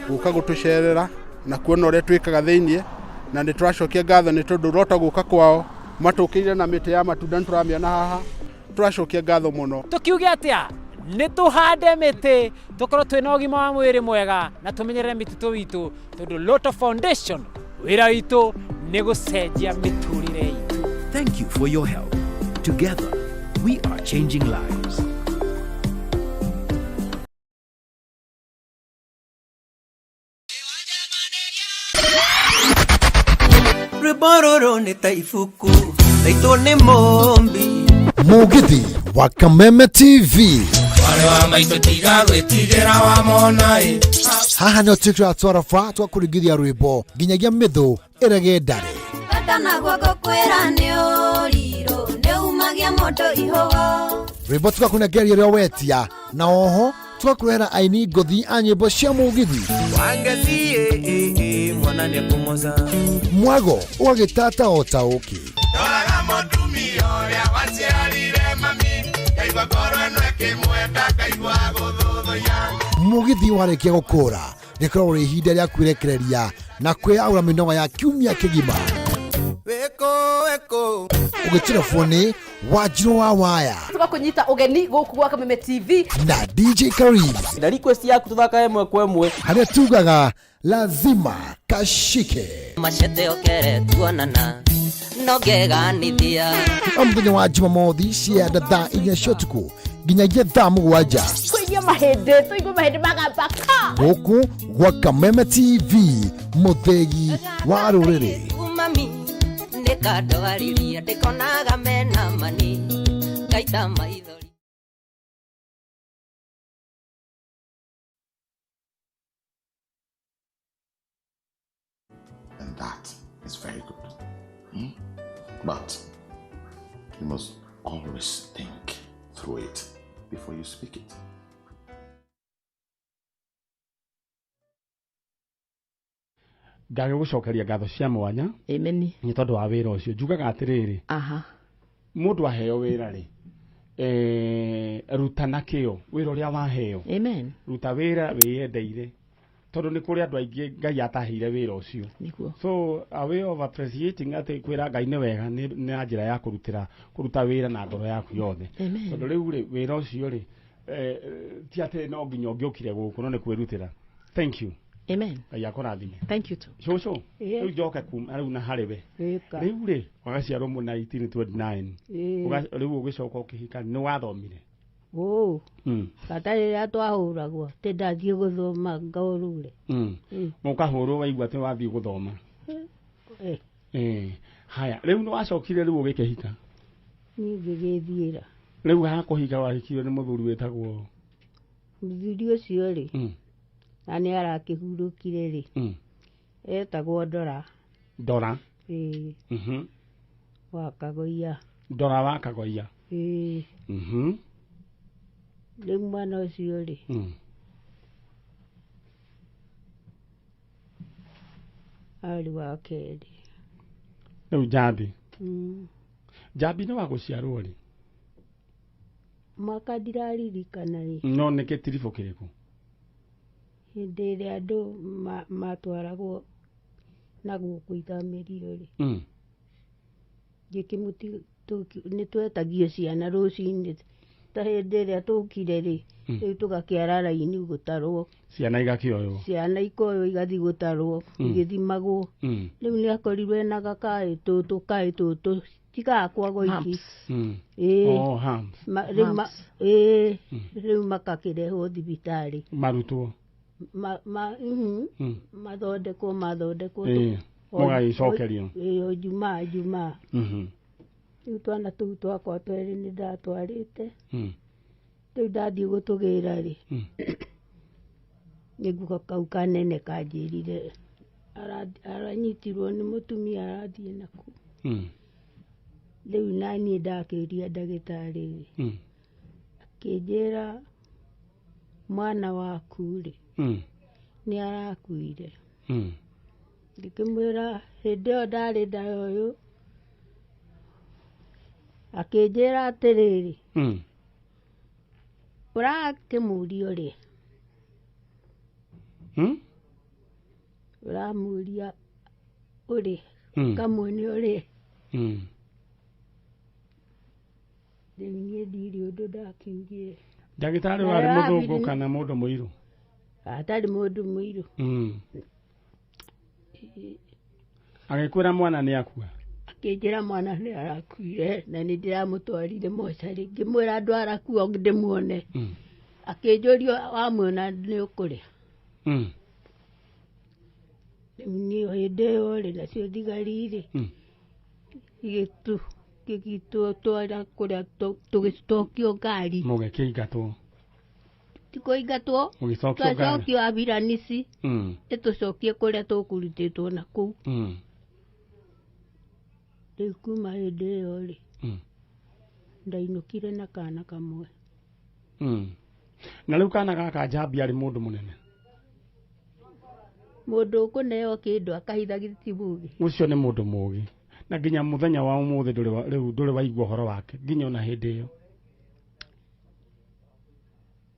guka gutusherera na kuona ore twikaga theinie na ni turacokia ngatho ni tondu Roto guka kwao matukire na miti ya matunda turamia na haha turacokia ngatho muno. Tukiuge atia ni tuhande miti tukorwo twina ugima wa mwiri mwega na tumenyerere mititu witu tondu Loto Foundation wira witu ni gucenjia miturire yitu. Thank you for your help. Together, we are changing lives. Ribororo ni taifuku, taito ni mombi. Mugithi wa Kameme TV. Wale wa maito tigagwe tigera wa monai. Haha no tikra twarafa twakurigithia rwimbo nginyagia mithu irege ndare. Katana gwako kwera ni oriro ne umagia moto ihogo. Rwimbo twakunegeria ryo wetia na oho twakurera aini ngothi a nyimbo cia mugithi. Wangazie mwana ni kumoza. Mwago wagitata otauki. Doraga motumio ya waciarire mami kaigwa korwe no kimwenda kaigwa guthuthuya. Mugithi warekia gukura rikorwo ri ihinda ria kwirekereria na kwiaura minoga ya kiumia kigima. Eko ugitira foni wajiro wa waya tukakunyita ugeni guku gwa Kameme TV na DJ Karim na request yaku tuthaka emwe kwa emwe haria tugaga lazima kashike machete okere tuonana nogeganithia. Omthenya wa Jumamothi cia thaa 4 cia ũtukũ nginyagia thaa 7. tũiguithie mahĩndĩ magambaka gũkũ gwa Kameme TV mũthegi wa rũrĩrĩ Mami ndikandwaririe ndikonaga mena mani ngaita maithori. And that is very good. But you must always think through it before you speak it. Ngage gucokeria ngatho cia mwanya Ameni ni tondu wa wira ucio njugaga atiriri mundu aheo wira ri ruta na kio wira uria waheo amen ruta wira wiyendeire tondu ni kuri andu aingi Ngai atahire wira ucio so a way of appreciating ati kwira Ngai ni wega ni njira ya kuruta wira na ngoro yaku yothe tondu riu ri wira ucio ri ti ati no nginya ungiukire guku no ni kwirutira. Thank you. Amen. Yakurathime. Thank you too. Shosho. Riu njoke ariu na hariwe. Riu ri wagaciarwo mu 1929. Riu ugicoka ukihika ni wathomire. Kata rĩrĩa twahũragwo tĩ ndathiĩ gũthoma ngaũrure. Mũkahũrwo waigua atĩ wathiĩ gũthoma. Haya, rĩu nĩ wacokire rĩu ũgĩkĩhika. Niĩ ngĩgĩthiĩra. Rĩu hakũhika wahikirio nĩ mũthuri wĩtagwo. Mũthuri ũcio rĩ. Na nĩ arakĩhurũkire rĩ. Etagwo Ndora. Ndora. Wa Kagoia. Ndora wa Kagoia. Rĩu mwana ũcio rĩ arĩ wa kerĩ. Rĩu Njambi Njambi nĩ wa gũciarwo rĩ? Mwaka ndiraririkana rĩ. No nĩ gĩtiribũ kĩrĩkũ? Hĩndĩ ĩrĩa andũ matwaragwo na gũkũ ithamĩrio rĩ. Nĩ twetagio ciana rũcinĩ ta hĩndĩ ĩrĩa tũkire rĩ rĩu tũgakĩara raini gũtarwo. Ciana igakĩoywo. Ciana ikoywo igathiĩ gũtarwo igĩthimagwo. Rĩu nĩ akorirwo ena gakaĩ tũtũ tigakwagwo iki. Rĩu makakĩrehwo thibitarĩ. Marutwo. Mathondekwo. Mũgagĩcokerio. Jumaa. Rĩu twana tũu twakwa tweri nĩ ndatwarĩte. Rĩu ndathiĩ gũtũgĩra rĩ. Nĩguo kau kanene kanjĩrire aranyitirwo nĩ mũtumia arathiĩ naku. Rĩu naniĩ ndakĩũria ndagĩtarĩ rĩ. Akĩnjĩra mwana waku rĩ nĩ arakuire. Ngĩkĩmwĩra hĩndĩ ĩyo ndarĩ nda ũyũ. Akĩnjĩra atĩrĩrĩ ũrakĩmũria ũrĩa. Ũramũria ũrĩa kamwene ũrĩa. Rĩu niĩ ndirĩ ũndũ ndakiugire. Ndagĩtarĩ warĩ mũthũngũ kana mũndũ mũirũ? Atarĩ mũndũ mũirũ. Agĩkwĩra mwana nĩ akua? Akĩnjĩra mwana nĩ arakuire na nĩ ndĩramũtwarire mocarĩ. Ngĩmwĩra ndwara kuo ndĩmuone. Akĩnjũria wamuona nĩ ũkũrĩa. Niĩ hĩndĩ ĩyo rĩ nacio thigari rĩ gĩgĩtwara kũrĩa tũgĩcokio ngari. Mũgĩkĩingatwo. Ti kũingatwo. Twacokio ambulance ĩtũcokie kũrĩa tũkũrutĩtwo na kũu. Rĩu kuma hĩndĩ ĩyo rĩ ndainũkire na kana kamwe. Na rĩu kana gaka Njambi arĩ mũndũ mũnene? Mũndũ ũkũneo kĩndũ akahitha gĩtibugi. Ũcio nĩ mũndũ mũũgĩ na nginya mũthenya wa ũmũthĩ ndũrĩ waigua ũhoro wake nginya ona hĩndĩ ĩyo.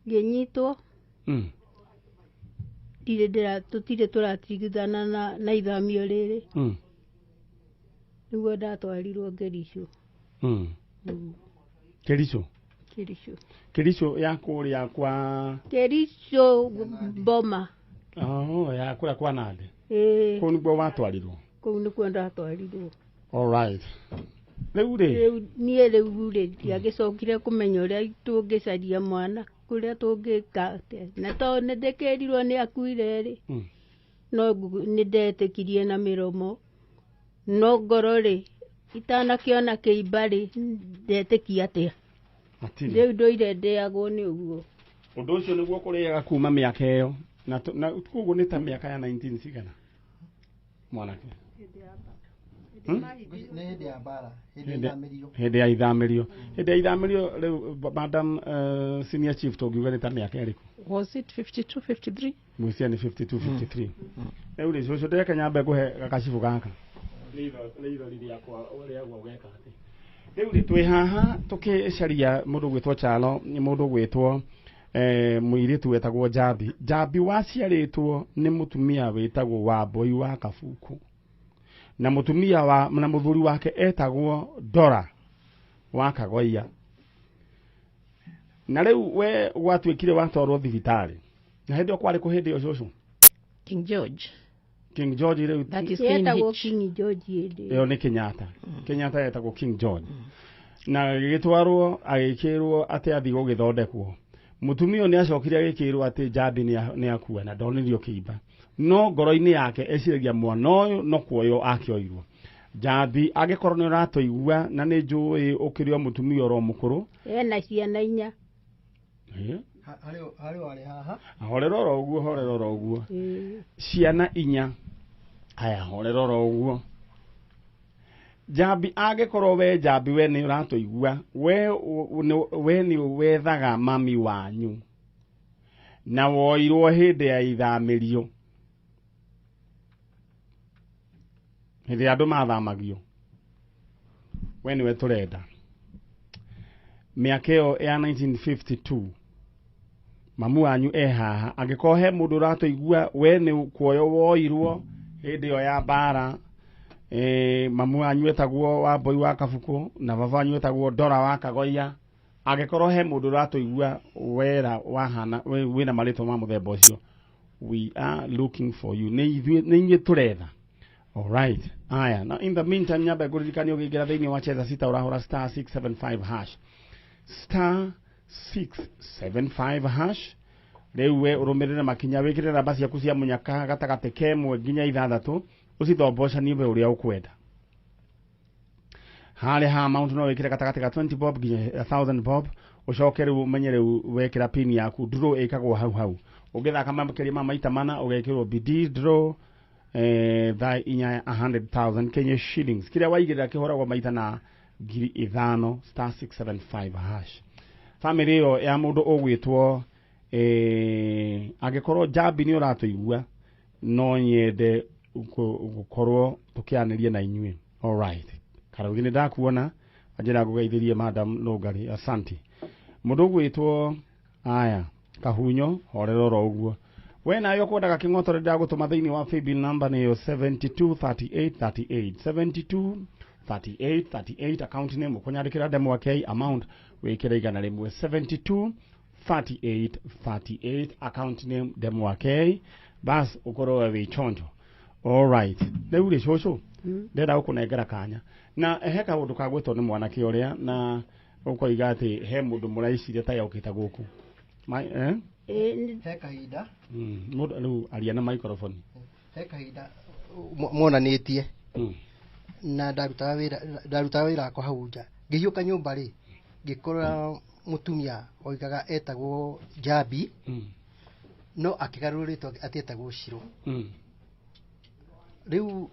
Ngĩnyitwo tũtirĩ tũratigithana na ithamio rĩrĩ. Nĩguo ndatwarirwo Kericho. Kericho ya kũrĩa kwa Kericho Boma. Ya kũrĩa kwa Nandi. Kũu nĩguo watwarirwo? Kũu nĩkuo ndatwarirwo. All right. Rĩu rĩ niĩ rĩu rĩ ndiagĩcokire kũmenya ũrĩa tũngĩcaria mwana. kuria tungika na to nä ndä kä rirwo nä akuire rä no nä ndetĩkirie na mĩromo no ngoro rĩ itanakĩona kĩimba rĩ ndetĩkia atĩa rĩu ndũire ndĩagwo nĩ ũguo ũndũ ũcio nĩguo kũrĩaga kuma mĩaka ĩyo na koguo nĩ ta mĩaka ya 19 cigana mwanake hĩndĩ ya mbara hĩndĩ ya ithamĩrio rĩu madam senior chief tũngiuga nĩ ta mĩaka ĩrĩkũ was it 52 53 mwĩcia nĩ 52 53 rĩu rĩ cũcũ ndĩreke nyambe ngũhe gakacibũ gaka nĩ irori rĩakwa ũrĩa gwa ũgeka atĩ rĩu rĩ twĩ haha tũkĩcaria mũndũ gwĩtwo Chalo mũndũ gwĩtwo mũirĩtu wetagwo Njambi waciarĩtwo nĩ mũtumia wĩtagwo Wambui wa Kabuku na mũtumia na mũthuri wake etagwo Dora wa Kagoia na rĩu we gwatuĩkire watwarwo thibitarĩ na hĩndĩ ĩyo kwarĩ kũ hĩndĩ ĩyo cũcũ King George rĩu that is King George ĩyo nĩ Kenyatta yetagwo King George na gĩgĩtwarwo agĩkĩrwo atĩ athiĩ gũgĩthondekwo mutumia nĩ acokire agĩkĩrwo atĩ Njambi nĩ akua na ndonirio kĩimba no ngoro-inĩ yake eciragia mwana ũyũ no kuoyo akĩoirwo Njambi angĩkorwo nĩ ũratũigua na nĩ njũĩ ũkĩrĩ o mũtumia oro mũkũrũ ena ciana 4 horera oro ũguo ciana 4 haya horera oro ũguo Njambi angĩkorwo we Njambi we nĩ ũratũigua we nĩ wethaga mami wanyu na woirwo hĩndĩ ya ithamĩrio hĩndĩ andũ mathamagio we nĩwe tũrenda mĩaka ĩyo ya 1952 mamu wanyu haha angĩkorwo he mũndũ ũratũigua we nĩ kuoyo woirwo hĩndĩ ĩyo ya mbara mamu wanyu etagwo Wambui wa Kabuku na baba wanyu etagwo Dora wa Kagoia angĩkorwo he mũndũ ũratũigua wera wahana wĩna marĩtwa ma mũthemba ũcio we are looking for you nĩ inyuĩ tũretha alright aya now in the meantime nyambe ngũririkania ũgĩingĩra thĩinĩ wa cheza sita ũrahũra star 675 hash star 675 hash rĩu we ũrũmĩrĩre makinya wĩkĩre namba ciaku cia mũnyaka gatagatĩ kemwe nginya 6 ũcithombocanie we ũrĩa ũkwenda harĩ ha amount no wĩkĩre gatagatĩ ga 20 bob nginya 1000 bob ũcoke rĩu ũmenye rĩu wekĩra pin yaku draw ĩkagwo hau ũgĩthaka makĩria ma maita mana ũgekĩrwo bidii draw thaa 100,000 Kenya shillings kĩrĩa waigĩrĩra kĩhoragwo maita na 5,000 star 675 hash family ĩyo ya mũndũ ũgwĩtwo angĩkorwo Njambi nĩ ũratũigua no nyende gũkorwo tũkĩanĩria na inyuĩ alright karauthi nĩ ndakuona anjĩra ngũgeithĩrie madam Nũngari asante mũndũ ũgwĩtwo aya Kahunyo horera oro ũguo we nayo kwendaga kĩng'otore ndagũtũma thĩinĩ wa paybill number nĩyo 723838 723838 account name ũkũnyandĩkĩra ndemwa k amount wĩkĩre 100 723838 account name ndemwa k bas ũkorwo we wĩ chonjo alright rĩu rĩ cũcũ ndĩrenda gũkũnengera kanya na he kaũndũ kagwĩtwo nĩ mwanake ũrĩa na ũkoiga atĩ he mũndũ mũraicirie ta yaũkĩte gũkũ he kahinda mũndũ rĩu aria na microphone he kahinda monanĩtie na ndarutaga wĩra wakwa hau nja ngĩhiũka nyũmba rĩ ngĩkora mũtumia oigaga etagwo Njambi no akĩgarũrĩtwo atĩ etagwo Shiro rĩu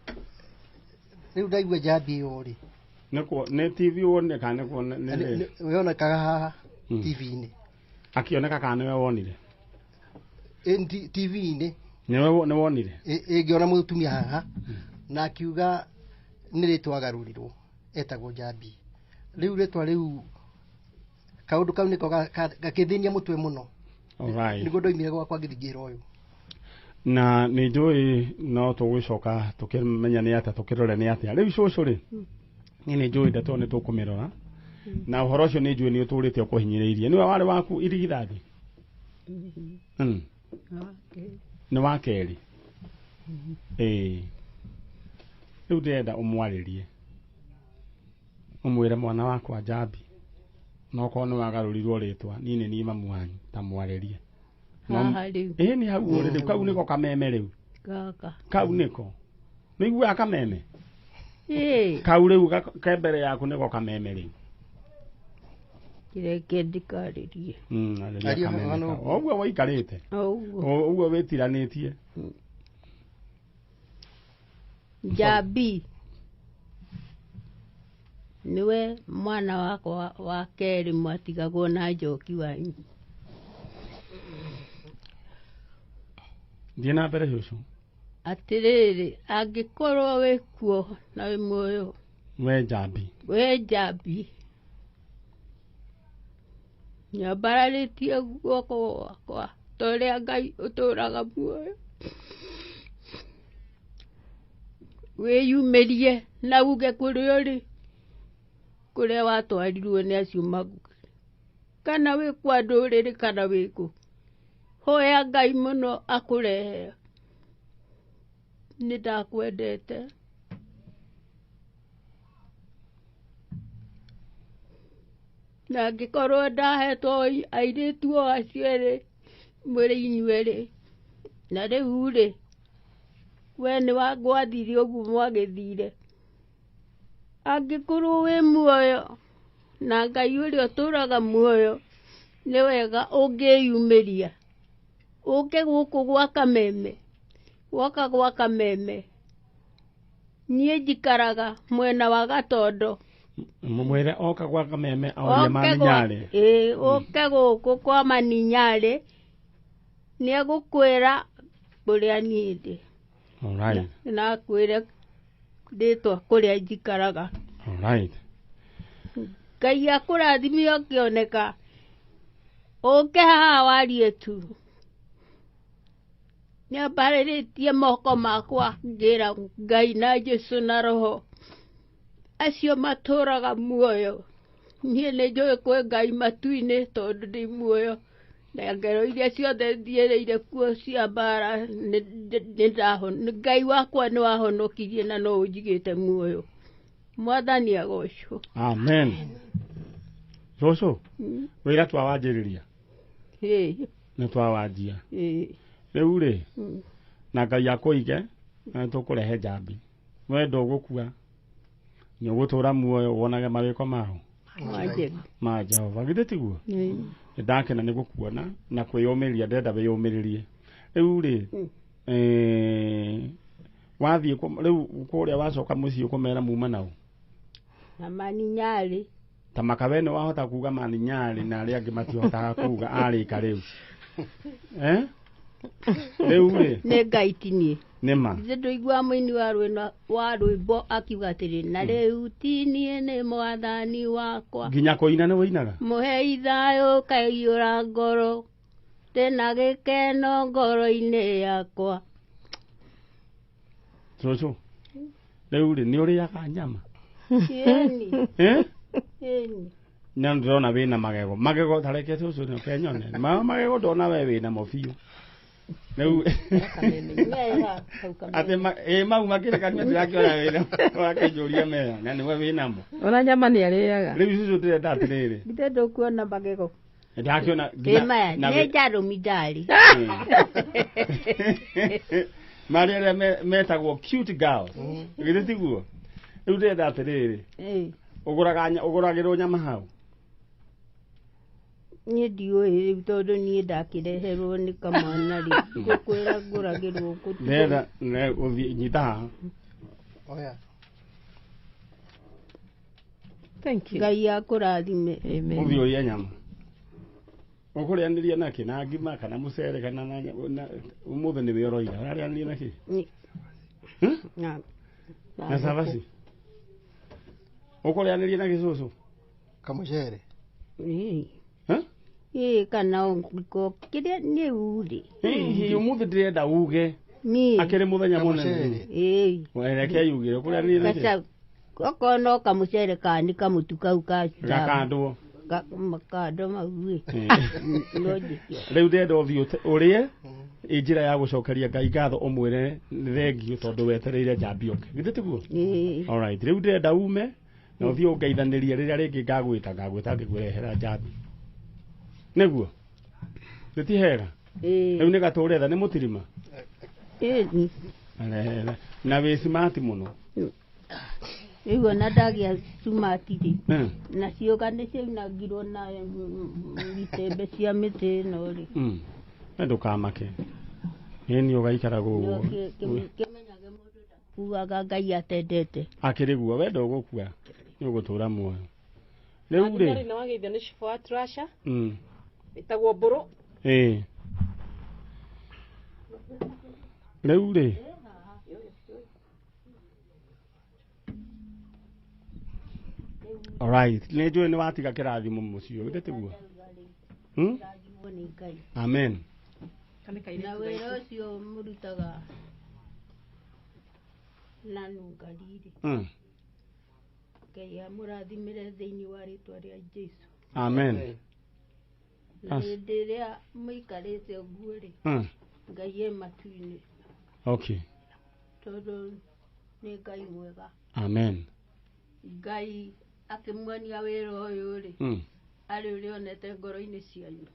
ndaigua Njambi ĩyo rĩ nĩ TV wonire kana nĩ yonekaga haha TV-inĩ akĩoneka kana nĩwe wonire TV-inĩ nĩ wonire ngĩona mũtumia haha na akiuga nĩ rĩtwa agarũrirwo etagwo Njambi rĩu rĩtwa rĩu kaũndũ kau nĩko gakĩthĩnia mũtwe mũno nĩguo ndoimire gwakwa ngĩthiĩ ũyũ na nĩ njũĩ no tũgũcoka tũkĩmenya nĩ atĩa tũkĩrore nĩ atĩa rĩu cũcũ rĩ nĩ njũĩ ndeto nĩ tũkũmĩrora na ũhoro ũcio nĩ njũĩ nĩ ũtũrĩte ũkũhinyĩrĩirie nĩwe warĩ waku irigithathi nĩ wa kerĩ rĩu ndĩrenda ũmwarĩrie ũmwĩre mwana wakwa Njambi no kono wagarurirwo ritwa nini ni mamu wanyu ta mwarerie haha riu ni hau uri kau niko Kameme riu kaka kau niko nigua Kameme kau riu ka mbere yaku niko Kameme riu kireke ndikaririe oguo waikarite oguo witiranetie Jabi niwe mwana wakwa wa keri mwatigagwo na njoki wanyu thiĩ na mbere cucu atiriri angikorwo wikuo na wi muoyo we Jabi nyambararĩtie guoko gwakwa torĩa Ngai ũtũraga muoyo wĩyumĩrie na uge kũrĩa ũrĩ kũrĩa watwarirwo nĩ acio maguĩ kana wĩ kwa ndũrĩrĩ kana wĩkũ hoya Ngai mũno akũrehe nĩ ndakwendete na ngĩkorwo ndahetwo airĩtu o acio erĩ mwĩrĩ inyuerĩ na rĩu rĩ we nĩ wangwathire ũguo mwagĩthire angĩkorwo wĩ muoyo na Ngai ũrĩa ũtũraga muoyo nĩ wega ũngĩyumĩria ũke gũkũ gwa Kameme woka gwa Kameme niĩ njikaraga mwena wa Gatondo mwĩre oka gwa Kameme aũrie Maninyarĩ ũke gũkũ kwa Maninyarĩ nĩ egũkwĩra kũrĩa niĩ ndĩ na kwĩre rĩtwa kũrĩa njikaraga Ngai akũrathime ũkĩoneka ũke haha warie tu nyambarĩrĩtie moko makwa ngĩra Ngai na Jesũ na roho acio matũraga muoyo niĩ nĩ njũĩ kwĩ Ngai matu-inĩ tondũ ndĩ muoyo na ngero iria ciothe thiĩrĩire kuo cia mbara Ngai wakwa nĩ wahonokirie na no ũnjigĩte muoyo Mwathani agocwo amen cũcũ wĩra twawanjĩrĩria nĩ twawanjia rĩu rĩ na Ngai akũige na tũkũrehe Jabi we ndũgũkua nĩ ũgũtũra muoyo wonage mawĩko mao ma Jehova githĩ tiguo ndakena nĩ gũkuona na kwĩyũmĩria ndenda wĩyũmĩrĩrie rĩu rĩ wathiĩ rĩu kũrĩa wacoka mũciĩ ũkũmera muma nao na Maninyarĩ ta makawe nĩ wahota kuga Maninyarĩ na arĩa angĩ matihotaga kuga arĩka rĩu rĩu rĩ nĩ Ngai tinie nĩma githĩ ndũigua mũini wa rwĩmbo akiuga atĩrĩ na rĩu tinie nĩ Mwathani wakwa nginya kũina nĩ wĩinaga mũhe thayũ kaiyũra ngoro ndĩna gĩkeno ngoro-inĩ yakwa cũcũ rĩu rĩ nĩ ũrĩaga nyama na ndĩrona wĩna magego tareke cũcũ nĩ ũkenyone magego ndona we wĩna mo biũ rĩu atĩ mau makĩrekania ndĩrakĩona wĩna wakĩnjũria mea na nĩwe wĩnamo ona nyama nĩ arĩaga rĩu cũcũ ndĩrenda atĩrĩrĩ githĩ ndũkuona magego ndakĩona maya nĩ njarũmi ndarĩ marĩ arĩa metagwo cute girls githĩ tiguo rĩu ndĩrenda atĩrĩrĩ ũgũragĩrwo nyama hau niĩ ndiũĩ rĩu tondũ niĩ ndakĩreherwo nĩ kamwana rĩ ngũkwĩra ngũragĩrwo ndĩrenda gũthiĩ nyita haha Ngai akũrathime ũthiĩ ũrĩe nyama ũkũrĩanĩria nakĩ na ngima kana mũcere kana ũmũthĩ nĩ wĩ ũroira ũrarĩanĩria nakĩ na cabaci ũkũrĩanĩria nakĩ cũcũ kamũcere kana kĩrĩa nĩ urĩ ũmũthĩ ndĩrenda uge akĩrĩ mũthenya mũnene reke yugĩre ũkũrĩanĩria nakĩ okorwo no kamũcere kani kamũtu kau gakandwo makando mau rĩu ndĩrenda ũthiĩ ũrĩe njĩra ya gũcokeria Ngai ngatho ũmwĩre thengio tondũ wetereire Jabi oke githĩ tiguo rĩu ndĩrenda ume na uthii ungeithaniria riria ringi ngagwita ngigurehera njabi niguo giti hega riu ni gaturetha ni mutirima na we smart muno Igo na dagia sumatiri na ciogane ciunagirwo na itembe cia miti no ri ndukamake ni ugaikara guo kimenyage mundu kuaga Ngai atendete akiri guo we ndugukua ni ugutura muoyo riu ri na wageithio ni cibo Trasha itagwo mburu riu ri alright ni njui ni watiga kirathimo mucio gitiguo amen na wĩra ũcio mũrutaga na nungariri Ngai amũrathimĩre thĩinĩ wa rĩtwa rĩa Jesũ amen na hĩndĩ ĩrĩa mũikarĩte ũguo rĩ Ngai e matu-inĩ okay tondũ nĩ Ngai mwega amen Ngai akĩmuonia wĩra ũyũ rĩ arĩ ũrĩa onete ngoro-inĩ cianyu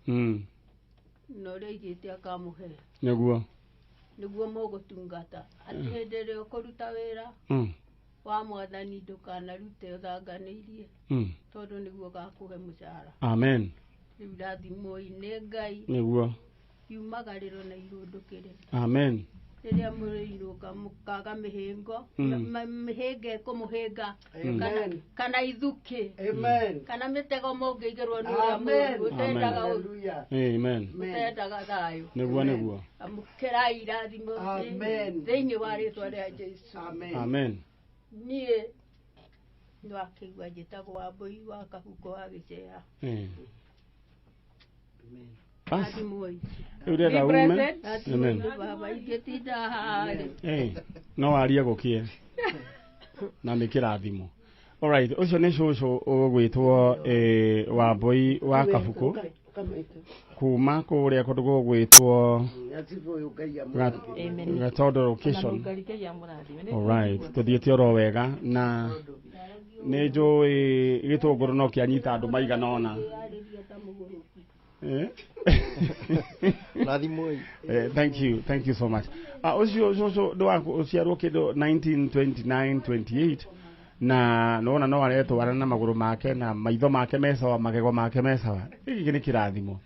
na ũrĩa aigĩte akamũhe nĩguo mũgũtungata atĩ hĩndĩ ĩrĩa ũkũruta wĩra wa mwathani ndũkanarute ũthanganĩirie tondũ nĩguo gakũhe mũcara amen rĩu rathimwo-i nĩ Ngai nĩguo yumagarĩro na irũndũkĩre amen rĩrĩa mũrĩinũka mũkaga mĩhĩngo mĩhĩnga ĩkũmũhĩnga kana ithukĩ kana mĩtego mũngĩigĩrwo nĩ ũrĩa mũru ũtendaga ũru ũtendaga thayũ nĩguo amũkĩrai irathimo thĩinĩ wa rĩtwa rĩa Jesũ amen niĩ nĩwakĩigua njĩtagwo Wambũi wa Kahuko wa Gĩceha no warie gukie na nĩ kĩrathimo alright ucio nĩ cũcũ ũgwĩtwo Wambũi wa Kabuku kuma kũrĩa kũndũ gũgwĩtwo Gatondo location alright tuthiĩte oro wega na nĩ njũĩ gĩtũngũrũ no kĩanyita andũ maigana ona thank you so much ucio uciarwo kindu 1929-28 na nona no aretwara na maguru make na maitho make mesawa magego make mesawa giki ni kirathimo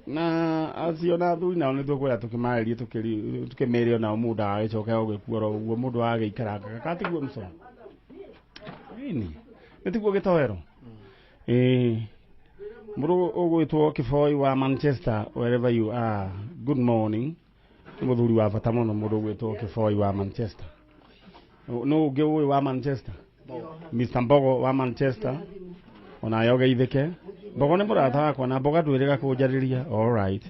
na aciona thuri nao nĩ tũkwĩra tũkĩmarĩrie tũkĩmeria nao mũndũ agĩcoka ũgĩkuora ũguo mũndũ agĩikaraga katiguo mso nĩ tiguo gĩtoero mũndũ ũgwĩtwo Kĩboi wa Manchester wherever you are good morning mũthuri wa bata mũno mũndũ ũgwĩtwo Kĩboi wa Manchester no ũngĩ ũyũ wa Manchester Mr. Mbogo wa Manchester ona yogeithĩke Mbogo nĩ mũrata wakwa na Mbogo ndwĩrĩga kũnjarĩria alright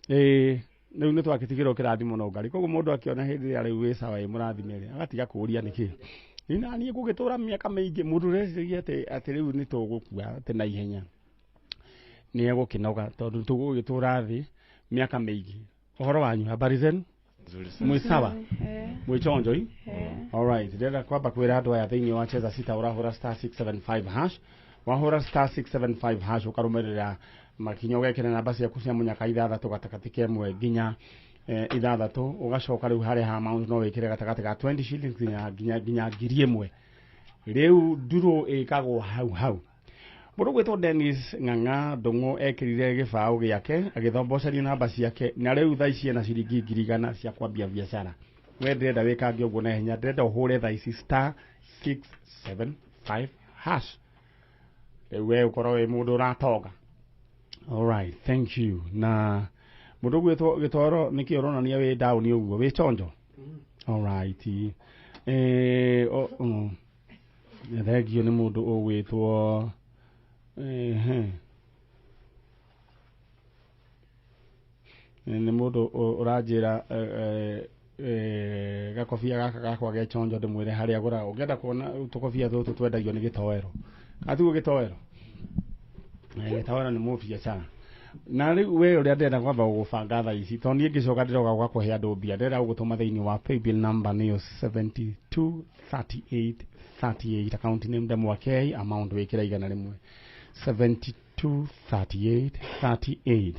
rĩu nĩ twakĩtigĩrwo kĩrathimo no Ngai koguo mũndũ akĩona hĩndĩ ĩrĩa rĩu wĩ sawa mũrathimĩre agatiga kũũria nĩkĩ ina niĩ gũgĩtũra mĩaka mĩingĩ mũndũ reciria atĩ rĩu nĩ tũgũkua atĩ na ihenya nĩ egũkĩnoga tondũ tũgũgĩtũra thĩ mĩaka mĩingĩ ũhoro wanyu habari zenu mwĩ sawa mwĩ chonjo alright ndĩrenda kwamba kwĩra andũ aya thĩinĩ wa cheza sita ũrahũra star 675 hash wahũra star 675 hash ũkarũmĩrĩra makinya ũgekĩra namba ciaku cia mũnyaka ithathatũ gatagatĩ ka ĩmwe nginya ithathatũ ũgacoka rĩu harĩa ha amount no wĩkĩre gatagatĩ ga 20 shillings nginya ngiri ĩmwe rĩu ndurũ ĩkagwo hau mũndũ gwĩtwo Dennis Ng'ang'a Ndung'u ekĩrire gĩbaũ gĩake agĩthomboceria namba ciake na rĩu thaa ici ena ciringi 100 cia kwambia biacara we ndĩrenda wĩkange ũguo na hinya ndĩrenda ũhũre thaa ici star 675 hash rĩu we ũkorwo wĩ mũndũ ũratonga alright thank you na mũndũ gwĩtwo Gĩtoro nĩkĩ ũronania wĩ down ũguo wĩ chonjo alright thengio nĩ mũndũ ũgwĩtwo nĩ mũndũ ũranjĩra gakobia gaka gakwa ge chonjo ndĩmwĩre harĩa agũra ũngĩenda kuona tũkobia tũtũ twendagio nĩ Gĩtoero atiguo Gĩtoero nĩ mũbiacara na rĩu we ũrĩa ndĩrenda kwamba gũbanga thaa ici tondũ niĩ ngĩcoka ndĩroka gwakũhe andũ mbia ndĩrenda gũgũtũma thĩinĩ wa paybill number nĩyo 723838 account name Ndemwakei amount wĩkĩra igana rĩmwe 723838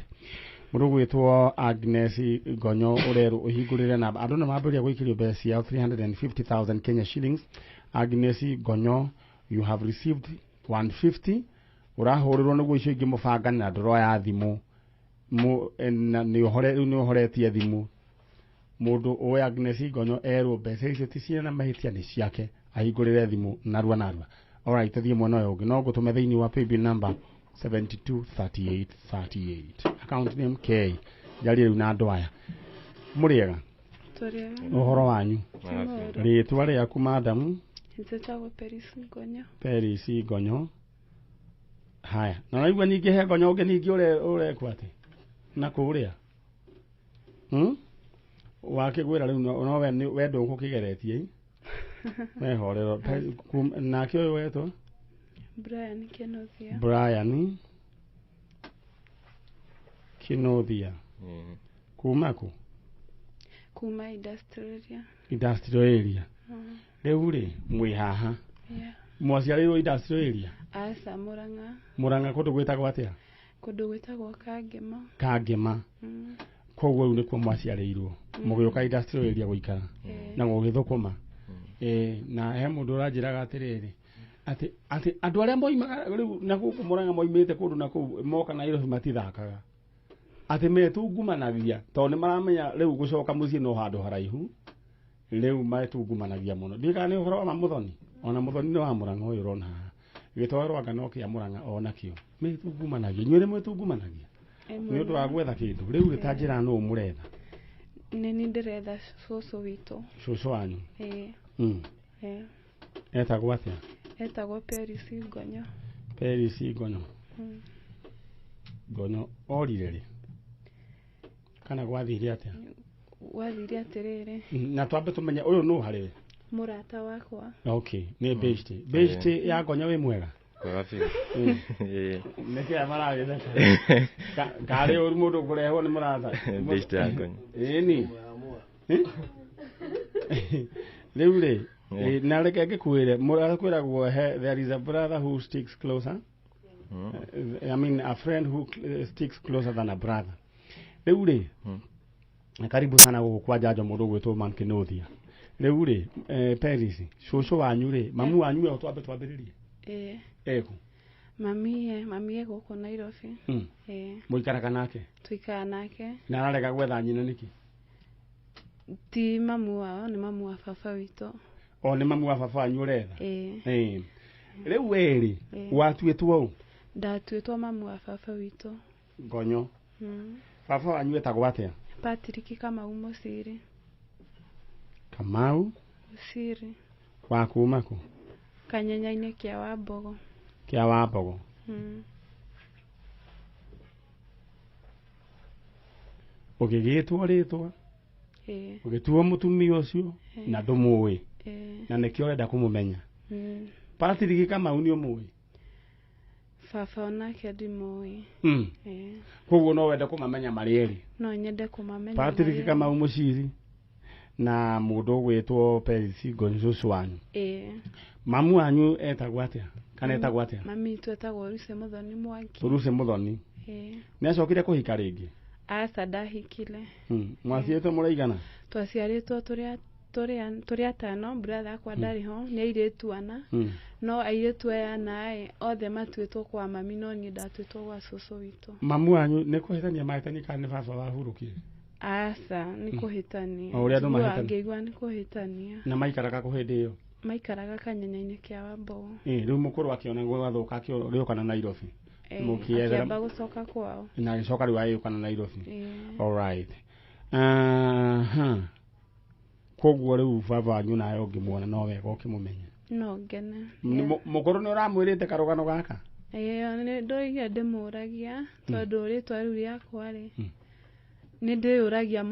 mũndũ gwĩtwo Agnes Gonyo ũrerwo ũhingũrĩre namba andũ nĩ mambĩrĩria gũikĩrio mbeca ciao 350,000 Kenya shillings. Agnes Gonyo, you have received 150 urahũrĩrwo nĩguo icio ingĩ mũbanga na ndoro ya thimũ nĩ ũhoretie thimũ mũndũ ũĩ Agnes Gonyo erwo mbeca icio ti ciana mahĩtia nĩ ciake ahingũrĩre thimũ narua. Alright, thiĩ mwena ũyũ ũngĩ no ngũtũme thĩinĩ wa paybill number 723838 account name K njari rĩu na andũ aya mũrĩega ũhoro wanyu rĩtwa rĩaku madam Peris Gonyo. Haya, na naigua ningĩ he Gonyo ũngĩ ningĩ ũrekwo atĩ na kũrĩa wakĩgwĩra rĩu no we ndũgũkĩgeretie mehorero nake ũyũ wetwo Brian Kinothia kuma kũ? Kuma industrial area. Rĩu rĩ mwĩ haha mwaciarĩirwo industrial area? Asa Murang'a kũndũ gwĩtagwo atĩa? Kũndũ gwĩtagwo Kangema. Koguo rĩu nĩkuo mwaciarĩirwo mũgĩũka industrial area gũikara na gũgĩthũkũma. Na he mũndũ ũranjĩraga atĩrĩrĩ atĩ andũ arĩa moimaga rĩu na gũkũ Murang'a moimĩte kũndũ na kũu moka Nairobi matithakaga atĩ metungumanagia tondũ nĩ maramenya rĩu gũcoka mũciĩ no handũ haraihu rĩu metungumanagia mũno. Ndĩka nĩ ũhoro wa Muthoni ona Muthoni nĩ wa Murang'a ũyũ ũrona haha gĩtwarwo ngano kĩa Murang'a ona kĩo metungumanagia inyuĩ nĩ mwĩtungumanagia nĩ ũndũ wa gwetha kĩndũ rĩu rĩtanjĩra nũ mũretha? Nĩ ndĩretha cũcũ witũ. Cũcũ wanyu? Etagwo atĩa? Etagwo Peris Gonyo. Peris Gonyo. Gonyo orire rĩ kana gwathire atĩa? Gwathire atĩrĩrĩ. Na twambe tũmenye ũyũ nũ harĩ we? Mũrata wakwa. Okay, nĩ best ya Gonyo wĩ mwega? Nĩkĩĩ maragĩtheka karĩ ũru mũndũ kũrehwo nĩ mũrata best ya Gonyo. Ĩni rĩu rĩ na reke ngĩkwĩre kwĩragwo there is a brother who sticks closer. I mean a friend who sticks closer than a brother. Rĩu rĩ karibu sana gũkũ kwa Njanjo mũndũ gwĩtwo Man Kinothia. Rĩu rĩ Peris cũcũ wanyu rĩ mamu wanyu we twambĩrĩrie? Eko mami gũkũ Nairobi. Mũikaraga nake? Tuikara nake. Na ararega gwetha nyina nĩkĩ? Ti mamu wao nĩ mamu wa baba witũ. O nĩ mamu wa baba wanyu ũretha? Rĩu werĩ watuĩtwo ũ? Ndatuĩtwo mamu wa baba witũ. Gonyo. Baba wanyu etagwo atĩa? Patrick Kamau Mũciri. Kamau Mũciri. Wa kuma kũ? Kanyenya-inĩ kĩa Wambogo. Kĩa Wambogo. Ũgĩgĩtwo rĩtwa? Ũgĩtuo mũtumia ũcio na ndũmũĩ na nĩkĩo ũrenda kũmũmenya? Patrick Kamau nĩ ũmũĩ? Baba onake ndimũĩ. Koguo no wende kũmamenya marĩ erĩ? No nyende kũmamenya. Patrick Kamau Mũciri na mũndũ ũgwĩtwo Peris Gonyo cũcũ wanyu. Mamu wanyu etagwo atĩa? Kana etagwo atĩa? Mami witũ etagwo Lucy Muthoni Mwangi. Lucy Muthoni. Nĩ acokire kũhika rĩngĩ? Aca ndahikile. Mwaciĩtwo mũraigana? Twaciarĩtwo tũrĩ atano, brother akwa ndarĩ ho, nĩ airĩtu ana. No airĩtu aya ana othe matuĩtwo kwa mami no niĩ ndatuĩtwo gwa cũcũ witũ. Mamu wanyu nĩ kũhĩtania mahĩtania kana nĩ baba wahurũkire? Aca nĩ kũhĩtania. O ũrĩa andũ mahĩtania? Ngĩigua nĩ kũhĩtania. Na maikaraga kũ hĩndĩ ĩyo? Maikaraga Kanyenya-inĩ kĩa Wambogo. Rĩu mũkũrũ akĩona gwathũka gĩũka na Nairobi? Akĩamba gũcoka kwao. Na agĩcoka rĩu agĩũka na Nairobi? Alright. Koguo rĩu baba wanyu nawe ũngĩmuona no wega ũkĩmũmenya? No ngene. Mũkũrũ nĩ ũramwĩrĩte karũgano gaka? Nĩ ndoiga ndĩmũragia tondũ rĩtwa rĩu rĩakwa rĩ nĩ ndĩyũragia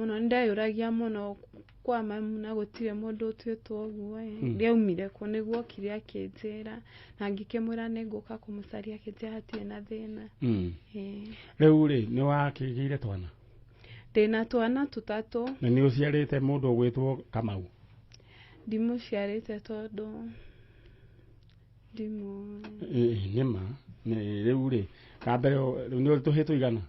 mũno kwa mamu na gutire mundu utwetwo oguo riaumire ko niguo kire akinjira na ngikemwira ninguka kumucaria akinjira hatie na thina riu ri ni wakigire twana ndina twana tutatu na ni uciarite mundu gwitwo Kamau ndimuciarite tondu ndimu nima ni riu ri kambere ni tuhitwo igana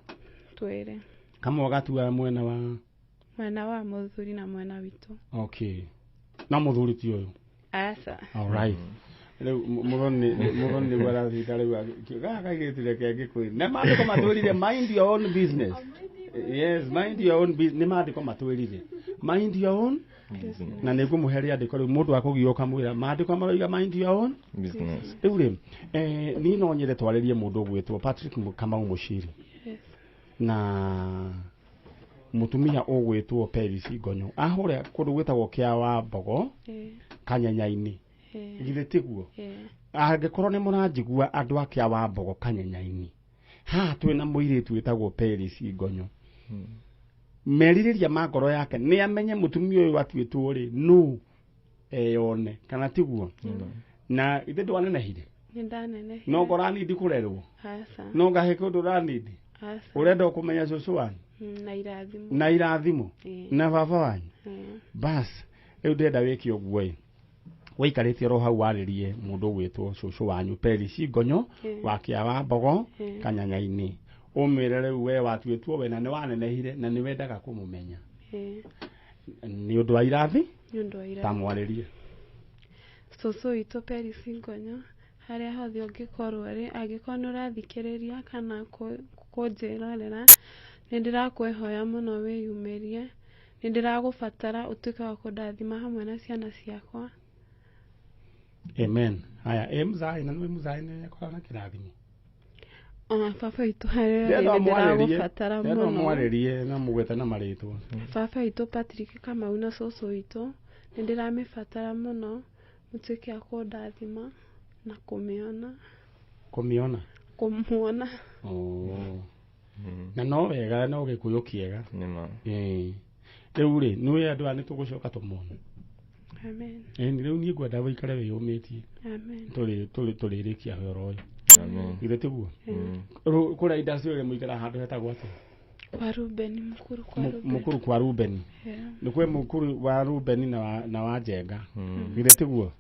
twere kama gatua mwena wa muthuri na mwena witu okay na muthuri ti uyu asa all right riu muroni wala thitare wa gaga gitire kenge kwi ne mandiko matwirire mind your own business yes mind your own business ne mandiko matwirire mind your own business na niguo muheria ndiko riu mundu akugioka mwira mandiko maroiga mind your own business riu ri ni no nyire twaririe mundu gwitwo Patrick Kamau Mushiri na mutumia ogwitwo Paris Ngonyo ahore kundu gwitagwo kia wa Mbogo Kanyanyaini githe tiguo angikorwo ni muranjigua andu akia wa Mbogo Kanyanyaini ha twina muiritu witagwo Paris Ngonyo meririria magoro yake ni amenye mutumia uyu atwitwo ri no eyone kana tiguo na ithe ndwanenehire no gorani ndikurerwo no gahe kundu ranidi urenda kumenya cucu wanyu na irathimo na baba wanyu bas riu ndenda wiki uguo waikarite ro hau waririe mundu gwitwo cucu wanyu Paris Ngonyo wakia wa Mbogo Kanyanyaini umire riu we watwitwo we na ni wanenehire na ni wendaga kumumenya ni undu wa irathi tamwaririe cucu witu Paris Ngonyo haria hothe ungikorwo ri angikorwo nurathikiriria kana kunjirorera nindirakwĩhoya mũno wĩyumĩrie nindiragubatara utuike wa kundathima hamwe na ciana ciakwa amen haya mzai na mzai ne yakora na kirathimo papa itu haria nindiragubatara mũno mwaririe na mugweta na maritwo papa itu Patrick Kamau na cucu witu nindiramibatara mũno mutuike wa kundathima na kumuona na no wega no gikuyu kiega riu ri ni we andu ani tugucoka tumone amen ni riu ni ngwenda wikare wiyumitie amen tulirikia horo uyu amen ile tiguo kura industry ile muikara handu hetagwo ati kwa Ruben mukuru kwa Ruben ni kwe mukuru wa Ruben na wa Njenga ile tiguo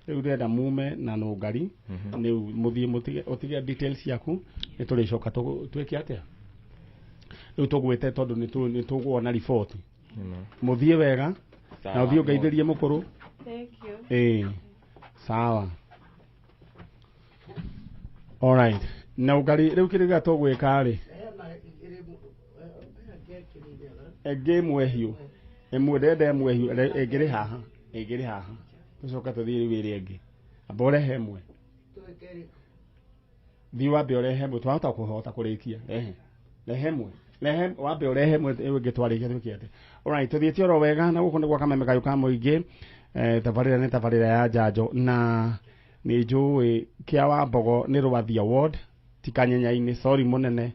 riu ndenda mume na nungari ni muthie utige details yaku ni tulicoka twike atia riu tugwite tondu ni tugwona report muthie wega na uthie ngeithirie mukuru thank you sawa all right na ungari riu kiriga tugwika ri game wehiu emwe ndenda emwe hiu egere haha tucoka tuthie riu iri engi abore hemwe thiwa be ore hemwe twahota kuhota kurikia lehemwe wabe ore hemwe ege twarikia tukiete all right tuthie oro wega na guko nigwa Kameme kayu ka muingi tabarira ni tabarira ya Njanjo na ni njui kia wa Mbogo ni Rwathi Award Tikanyanyaini sorry munene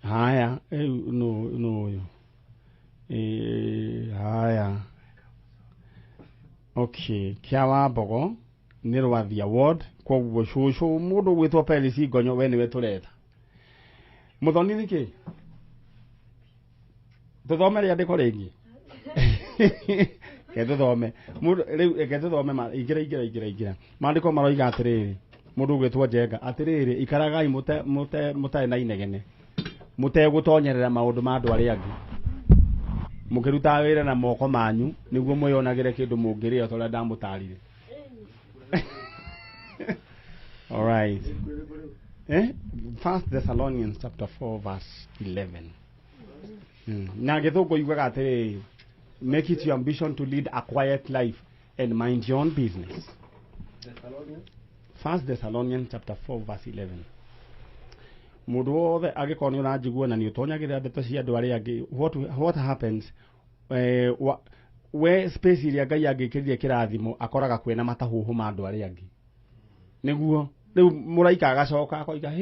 haya no haya okay kia wa Mbogo ni Rwathi Award koguo cucu mundu gwitwo Paris Ngonyo we niwe tureta muthoni niki tuthome ria ndiko ringi ke tuthome riu ke tuthome ma igira mandiko maroiga atiriri mundu gwitwo Njenga atiriri ikaragai mute na inegene mutegutonyerera maundu ma andu aria angi mukiruta wira na moko manyu niguo mwiyonagire kindu mungiria toria ndamutarire all right 1 Thessalonians chapter 4 verse 11 na githungu yugaga atiri make it your ambition to lead a quiet life and mind your own business 1 Thessalonians chapter 4 verse 11 mundu wothe agikorwo ni uranjigua na ni utonyagirira ndeto cia andu aria angi what happens we space iria Ngai angikiririe kirathimo akoraga kwena matahuhu ma andu aria angi niguo riu muraika agacoka akoiga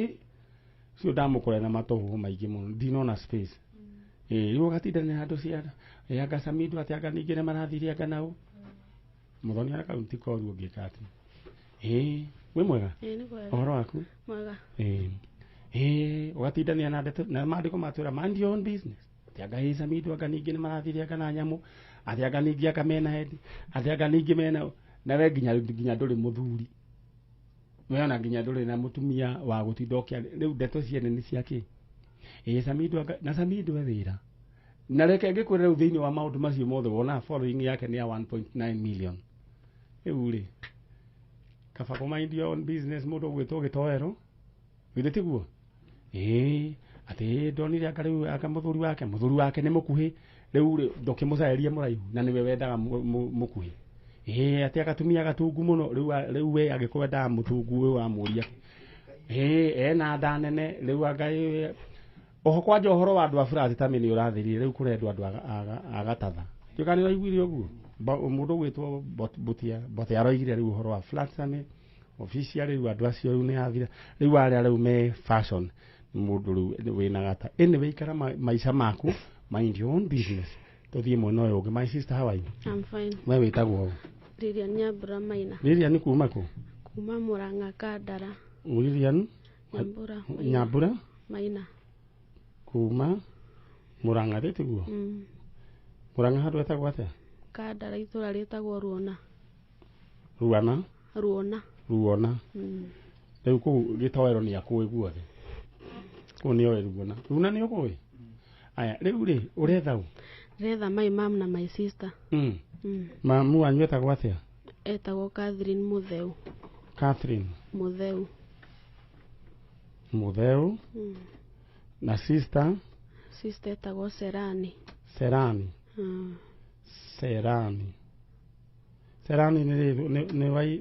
cio ndamukore na matahuhu maingi muno ndinona space Riu gatindane handu ciana. Anga Samido ati anga ningine marathiria anga nao. Muthoni ara kaunti koru ngikati. We mwega? Ni kwega. Ohoro waku? Mwega. Ugatindania na ndeto na maandiko matwira mind your own business. Ati anga Samido anga ningine marathiria anga na nyamu. Ati anga ningi anga mena head. Ati anga ningi mena na we nginya nduri muthuri. We ona nginya nduri na mutumia wa gutindokia riu ndeto ciene ni ciake. Samido na Samido wira. Na reke ngikwira riu thiini wa maundu macio mothe wona following yake ni ya 1.9 million. Uri. Kaba ko mind your own business mundu gwitwo gitoero. Withite guo. Ati ndonire aka riu aka muthuri wake ni mukuhi. Riu ndokimucaeria muraihu na niwe wendaga mukuhi. Ati akatumia gatungu muno riu we agikwenda mutungu we wa muria. Na ndanene riu agai oho kwanja ohoro wa andu a flat tamini urathiri riu kurendwa andu agatatha tukani raiguire oguo mundu gwitwo botia aroigire riu ohoro wa flat tamini official riu andu acio riu ni athira riu aria riu me fashion mundu riu wina gata anyway ikara maisha maku mind your own business tuthie mwena uyu ungi. My sister, how are you? I'm fine. We witagwo Lilian Nyambura Maina. Lilian kuma ku? Kuma Murang'a Kandara. Lilian Nyambura Maina. Kuma Murang'a retiguo. Murang'a handu etagwo atia? Kandara itura retagwo Ruona. Ruona. Riu ku gitoero ni akuwe guothe. Ku ni oe Ruona ni ukuwe. Aya riu ri uretha u? Retha my mom na my sister. Mamu wanyu etagwo atia? Etagwo Catherine Mutheu. Catherine Mutheu. Na sister etagwo Serani. Serani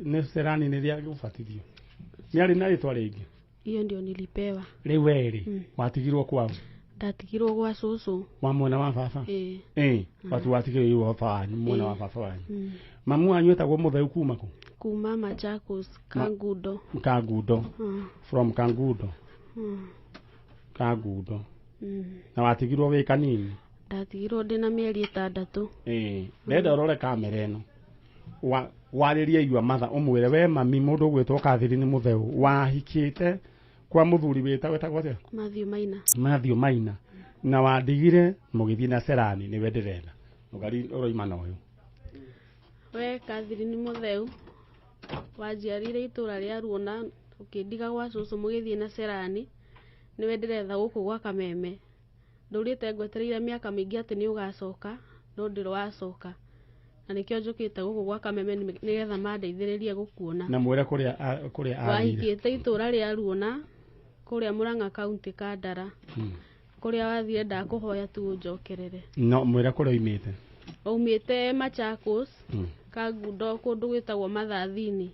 ni Serani ni ria gubatithio. Ni ari na ritwa ringi. Hiyo ndio nilipewa. Riu weri watigirwo kwao? Ndatigirwo gwa cucu. Wa mwena wa baba? Watu watigirwo wa baba mwena wa baba wanyu. Mamu wanyu etagwo Mutheu kuma ku? Kuma Machakos, Kangudo. From Kangudo. Na watigirwo wi kanini? Ndatigirwo ndina mieri 6. Ndenda urore kamera ino waririe yua matha umwire we mami mundu gwitwo Catherine Mutheu wahikite kwa muthuri wetagwo atia? Matthew Maina. Na wandigire mugithie na Serani ni we ndirenda mugari uroima na uyu. We Catherine Mutheu wajiarire itura ria Ruona ukindiga gwa cucu mugithie na Serani niwe ndiretha guku gwa Kameme. Ndurite ngwetereire miaka mingi ati ni ugacoka no ndirwacoka na nikio njukite guku gwa Kameme nigetha mandeithiririe gukuona. Na mwire kuria athire? Wahikite itura ria Ruona kuria Murang'a County Kandara. Kuria wathire ndakuhoya tu njokerere. No mwire kuria imite? Umite Machakos, Kangudo kundu gwitagwo Mathathini.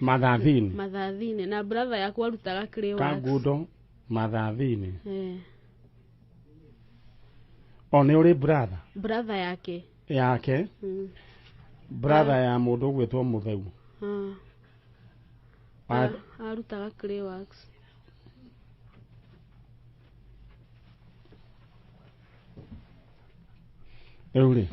Mathathini na brother yakwa arutaga Clay Works. Kangudo Mathathini. Ni uri brother yake? Brother ya mundu gwitwo Mutheu. Arutaga Clay Works. Euri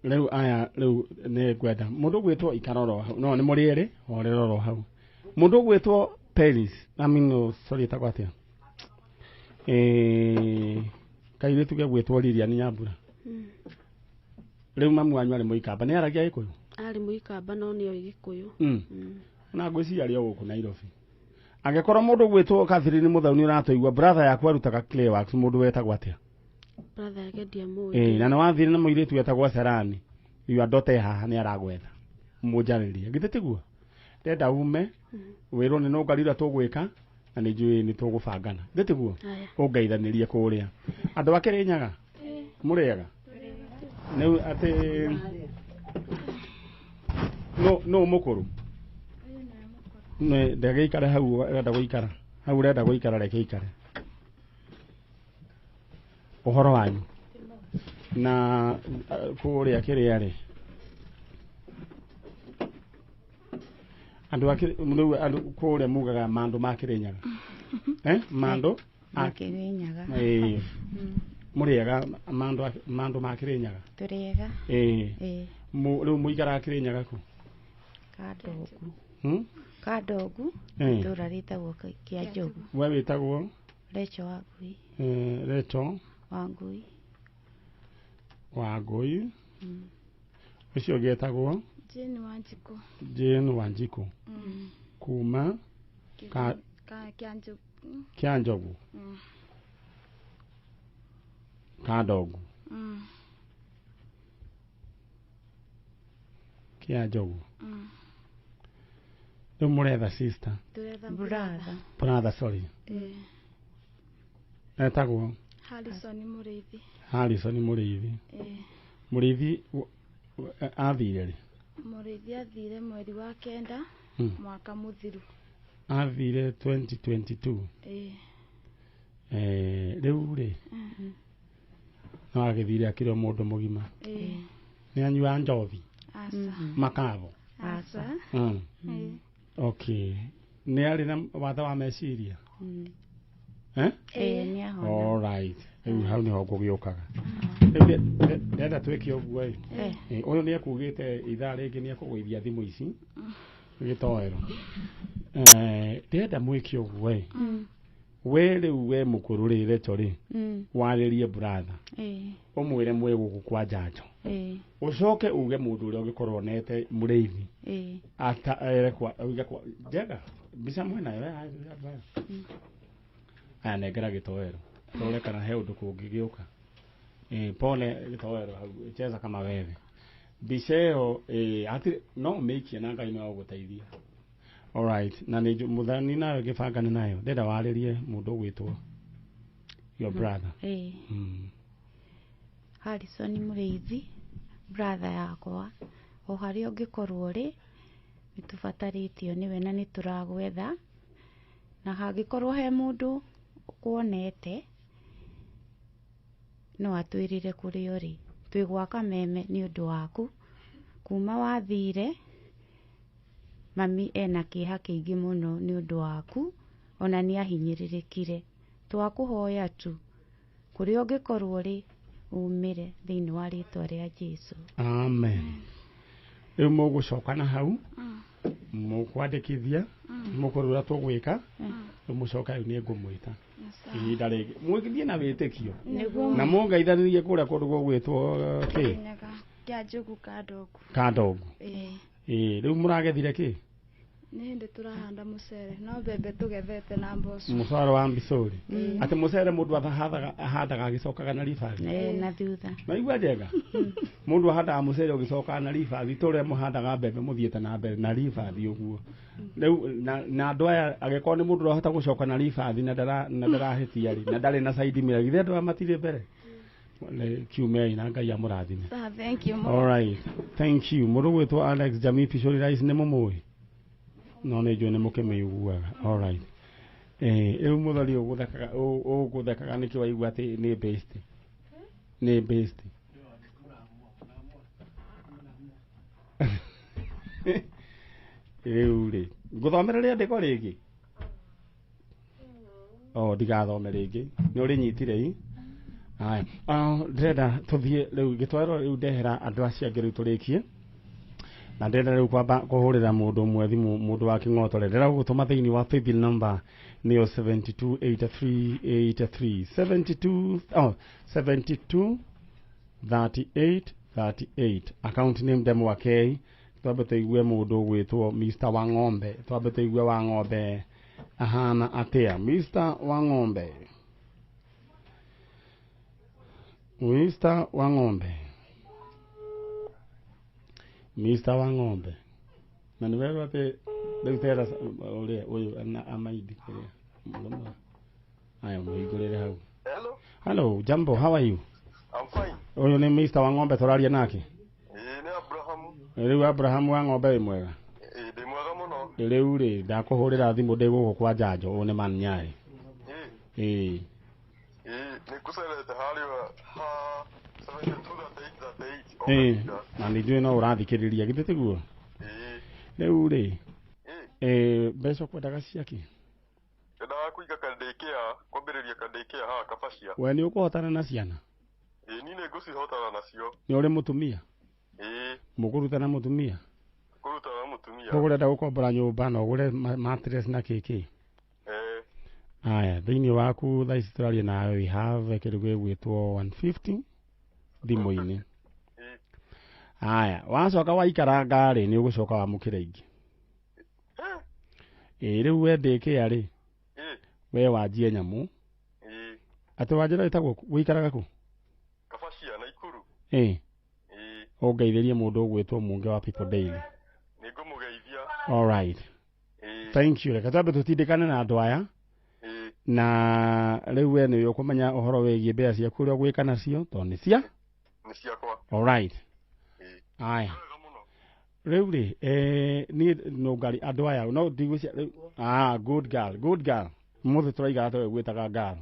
riu aya riu ni gwenda mundu gwitwo ikaroro no ni muriere oreroro hau mundu gwitwo Paris sorry takwatia kaire tuge gwitwo Lilian Nyambura. Riu mamu wanyu ari muikamba ni aragia Gikuyu? Ari muikamba no ni oi Gikuyu. Na ngwiciria ari guku Nairobi. Angekorwo mundu gwitwo Catherine Mutheu ni uratoigwa brother yakwa arutaga Clay Works mundu wetagwo atia? Brother yake ndiamui. Na wathire na muiritu wetagwo Serani. Yu adote haha ni aragwetha. Mujariria. Gititiguo. Ndenda ume wirwo ni no ngarira tugwika na ni njui ni tugubangana. Gititiguo. Ungeithanirie kuria. Andu akiri nyaga. Muriega. Ni ati no mukuru. Ne ndagikara hau renda guikara. Hau renda guikara reke ikare. Uhoro wanyu na kuria kiri ari andu kore mugaga mando makirenyaga mando makirenyaga muriega mando makirenyaga turega riu muigara kirenyaga ku kadogu tura ritagwo kia njogu we witagwo Recho Wangui Recho Wangui ucio getagwo Jane Wanjiku kuma kia njogu kadogu kia njogu riu muretha sister brother sorry etagwo Harrison Muriithi athire ri Muriithi athire mweri wa kenda mwaka muthiru athire 2022 riu ri no agithire akire mundu mugima ni anyua njovi makavo okay ni ari na watha wa meciria all right hau ni ho ngugiokaga ndenda twike uguo uyu ni akugite ithaa ringi ni akugwithia thimu ici gitoero ndenda mwike uguo we riu we mukururire tori waririe brother umwire mwe guku kwa Njanjo ucoke uge mundu uria ungikorwo nete muriithi ata kwa uge kwa jega bisa mwena we anegera gitoero tole kana he undu kungigiuka pole gitoero cheza kama wewe biseo ati no make na ngai no guteithia all right na ni muthani nayo gibangane nayo ndenda waririe mundu gwitwo your brother Harrison Muriithi brother yakwa o hari ungikorwo ri nitubatarĩtio niwe na nituragwetha na hangikorwo he mundu kuonete no atwirire kuri uri twigwa Kameme ni undu waku kuma wathire mami ena kiha kiingi muno ni undu waku ona ni ahinyiririkire twakuhoya tu kuri ungikorwo ri umire thiini wa ritwa ria Jesu amen riu mugucokana hau mukwandikithia mukurura tugwika mucoka ni ngumwita ihinda ringi mwigithie na witikio na mungaithanirie kuria kundu gugwitwo kia njogu kadogu riu muragethire ki ni hindi turahanda mucere no mbembe tugethete na mboco mucere wa mbicuri ati mucere mundu ahandaga agicokaga na ribathi na thutha na igua njega mundu ahandaga mucere ugicokaga na ribathi tore muhandaga mbembe muthiete na mbere na ribathi uguo riu na andu aya agikorwo ni mundu urahota gucoka na ribathi na ndarahitia ri na ndari na side mirror githe andu matire mbere kiume ina ngai amurathime thank you all right thank you mundu gwitwo Alex Jamii Pishori Rice ni mumui no ne jone mukeme yuguaga all right muthari uguthekaga niki waigua ati ni best ri nguthomera ri andiko ringi ndigathome ringi ni uri nyitire aya ndenda tuthie riu gitwaro riu ndehera andu acio angi riu turikie na ndenda riu kwamba kuhurira mundu umwe thimu mundu wa king'otore ndenda gutuma thiini wa paybill number niyo 728383 723838 account name demo wake twabe tuigue mundu gwitwo Mr. Wang'ombe twabe tuigue Wang'ombe ahana atia Mr. Wang'ombe Mr. Wang'ombe na ni wewe ate daktari ule huyu amaidi kile mdomo haya muigurire hau hello jambo how are you I'm fine huyu ni Mr. Wang'ombe toraria nake ni Abraham riu Abraham Wang'ombe wi mwega ndi mwega muno riu ri ndakuhurira thimu ndi guku kwa Njanjo une man nyai nikuserete hariwa ha 7238 na nijue no urathikiriria githitiguo riu ri Beso kwendaga ciaki. Ndendaga kũiga kadĩkĩa kwambĩrĩria kadĩkĩa haha Kabacia. We nĩ ũkũhotana na ciana? Ĩĩ niĩ nĩ ngũcihotana nacio. Nĩ ũrĩ mũtumia? Ĩĩ. Mũkũrutana mũtumia? Kũrutana mũtumia. Tũkũrenda gũkombora nyũmba na ũgũre mattress na kĩkĩ. Aya, thĩinĩ waku thaa ici tũraria nawe we have kĩndũ gĩgwĩtwo 150 thimũ-inĩ. Aya, wacoka waikaranga rĩ nĩ ũgũcoka wamũkĩra ingĩ. Rĩu we ndĩkĩa rĩ, we wanjie nyamũ. Atĩ wanjĩra ĩtagwo wĩikaraga kũ? Kabacia na Ikuru. Ũngeithĩrie mũndũ ũgwĩtwo Munge wa People Daily. Nĩngũmũgeithia. All right. Thank you. Reka twambe tũtindĩkane na andũ aya. Na rĩu we nĩ ũkũmenya ũhoro wĩgiĩ mbĩa ciaku ũrĩa ũgwĩka nacio tondũ nĩ cia? Nĩ ciakwa. All right. Aya. Rĩu rĩ, niĩ no ngari andũ aya no ndigũcia rĩu. Good girl, good girl. Mũthĩ tũraigana tũwe gwĩtaga ngaro.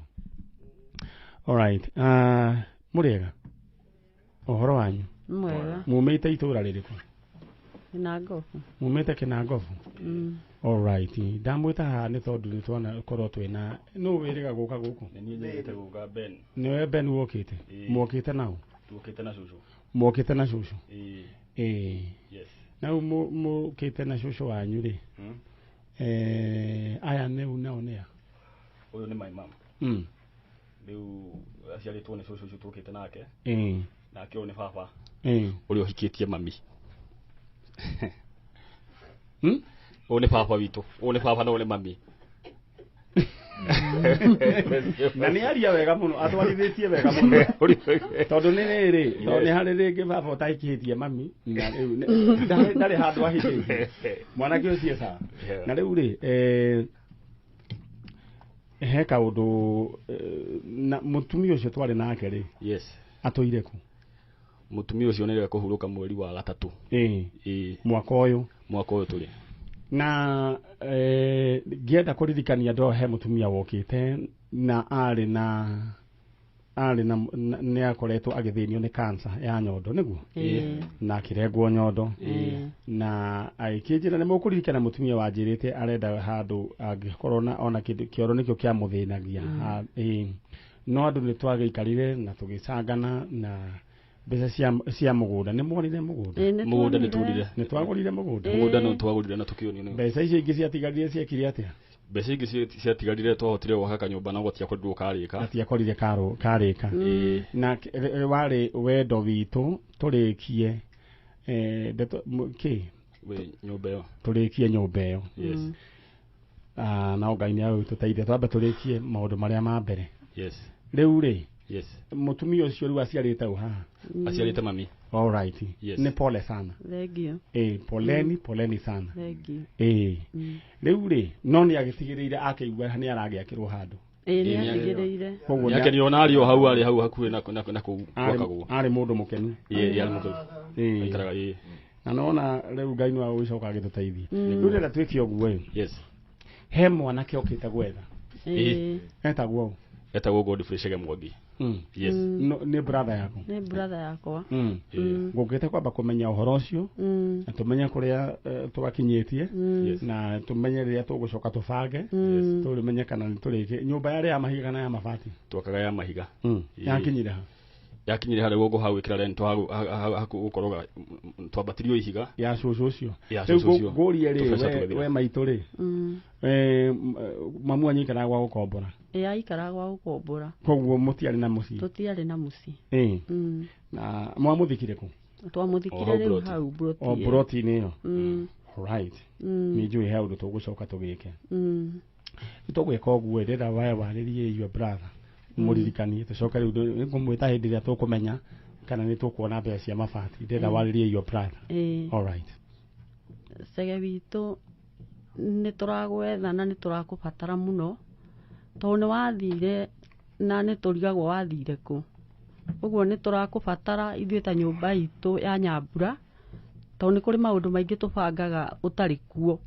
All right. Mũrĩega. Ũhoro wanyu? Mwega. Mumĩte itũra rĩrĩkũ? Kinangofu. Mumĩte Kinangofu? All right. Ndamwĩta haha nĩ tondũ nĩ tuona korwo twĩna nũ wĩrĩga gũka gũkũ? Nĩ niĩ njĩrĩte gũka Ben. Nĩwe Ben wokĩte? Mwokĩte nao? Tuokĩte na cũcũ. Mwokĩte na cũcũ? Yes. Na mũkĩte na cũcũ wanyu rĩ? Aya nĩu nao nĩa? Ũyũ nĩ my mom. Rĩu aciarĩtwo nĩ cũcũ ũcio tuokĩte nake. Nake ũyũ nĩ baba. Ũrĩa ũhikĩtie mami. Ũyũ nĩ baba witũ. Ũyũ nĩ baba na ũyũ nĩ mami. Na nĩ aria wega mũno, atwarithĩtie wega mũno. Tondũ nĩ rĩrĩ, nĩ harĩ rĩngĩ baba ũtahikĩtie mami, na rĩu ndarĩ handũ ahikĩtie. Mwanake ũcio sawa. Na rĩu rĩ, he kaũndũ na mũtumia ũcio twarĩ nake rĩ. Yes. Atũire kũ? Mũtumia ũcio nĩrĩga kũhurũka mweri wa gatatũ. Mwaka ũyũ. Mwaka ũyũ tũrĩ. Na ngĩenda kũririkania andũ he mũtumia wokĩte na arĩ na nĩ akoretwo agĩthĩnio nĩ cancer ya nyondo nĩguo na akĩrengwo nyondo na agĩkĩnjĩra nĩ mũkũririkana mũtumia wanjĩrĩte arenda handũ angĩkorwo na ona kĩndũ kĩoro nĩkĩo kĩamũthĩnagia. No andũ nĩ twagĩikarire na tũgĩcangana na mbeca cia mũgũnda nĩ muonire mũgũnda? Mũgũnda nĩ turire. Nĩ twagũrire mũgũnda. Mũgũnda no twagũrire na tukĩonio nĩ. Mbeca icio ingĩ ciatigarire ciekire atĩa? Mbeca ingĩ ciatigarire twahotire gwaka kanyũmba na gũtiakorirwo karĩka. Gatiakorire karĩka. Na warĩ wendo witũ tũrĩkie nyũmba ĩyo. Tũrĩkie nyũmba ĩyo. Na Ngai nĩ agũtũteithia twambe tũrĩkie maũndũ marĩa ma mbere. Rĩu rĩ, mũtumia ũcio rĩu aciarĩte ũ haha? Aciarĩte mami. All right. Nĩ pole sana. Thengio. Poleni sana. Rĩu rĩ, no nĩ agĩtigĩrĩire akĩigua nĩ aragĩakĩrwo handũ. Nĩ agĩtigĩrĩire. Nĩakenio na arĩ o hau arĩ hau hakuhĩ na kũu gwakagwo. Arĩ mũndũ mũkenu. Arĩ mũkenu. Aikaraga na nona rĩu Ngai nĩ agũgĩcoka agĩtũteithie. Rĩu rĩrĩa twĩke ũguo he mwanake okĩte gwetha. Etagwo etagwo Godfrey Chege Mwangi. Nĩ brother yako? Nĩ brother yakwa. Ngũkĩte kwamba kũmenya ũhoro ũcio na tũmenye kũrĩa tũgakinyĩtie na tũmenye rĩrĩa tũgũcoka tũbange tũmenye kana nĩ tũrĩkie nyũmba yarĩ ya mahiga kana ya mabati. Twakaga ya mahiga. Yakinyire ha? Yakinyire harĩ gũkũ hau ĩkĩra reni gũkoroga twambatirio ihiga ya cũcũ ũcio. Rĩu ngũrie rĩ we maitũ rĩ mamu wanyu aikaraga gwa gũkombora? Aikaraga gwa gũkombora. Koguo mũtiarĩ na mũciĩ? Tũtiarĩ na mũciĩ. Na mwamũthikire kũ? Twamũthikire rĩu hau Broti. Broti-inĩ ĩyo? Right. Nĩ njũĩ he ũndũ tũgũcoka tũgĩke. Tũgwĩka ũguo ndĩrenda warĩrie your brother mũririkanie tũcoke rĩu ngũmwĩta hĩndĩ ĩrĩa tũkũmenya kana nĩ tũkuona mbeca cia mabati ndĩrenda warĩrie your brother. All right. Chege witũ nĩ tũragwetha na nĩ tũrakũbatara mũno tondũ nĩ wathire na nĩ tũrigagwo wathire kũ. Ũguo nĩ tũrakũbatara ithuĩ ta nyũmba itũ ya Nyambura tondũ nĩ kũrĩ maũndũ maingĩ tũbangaga ũtarĩ kuo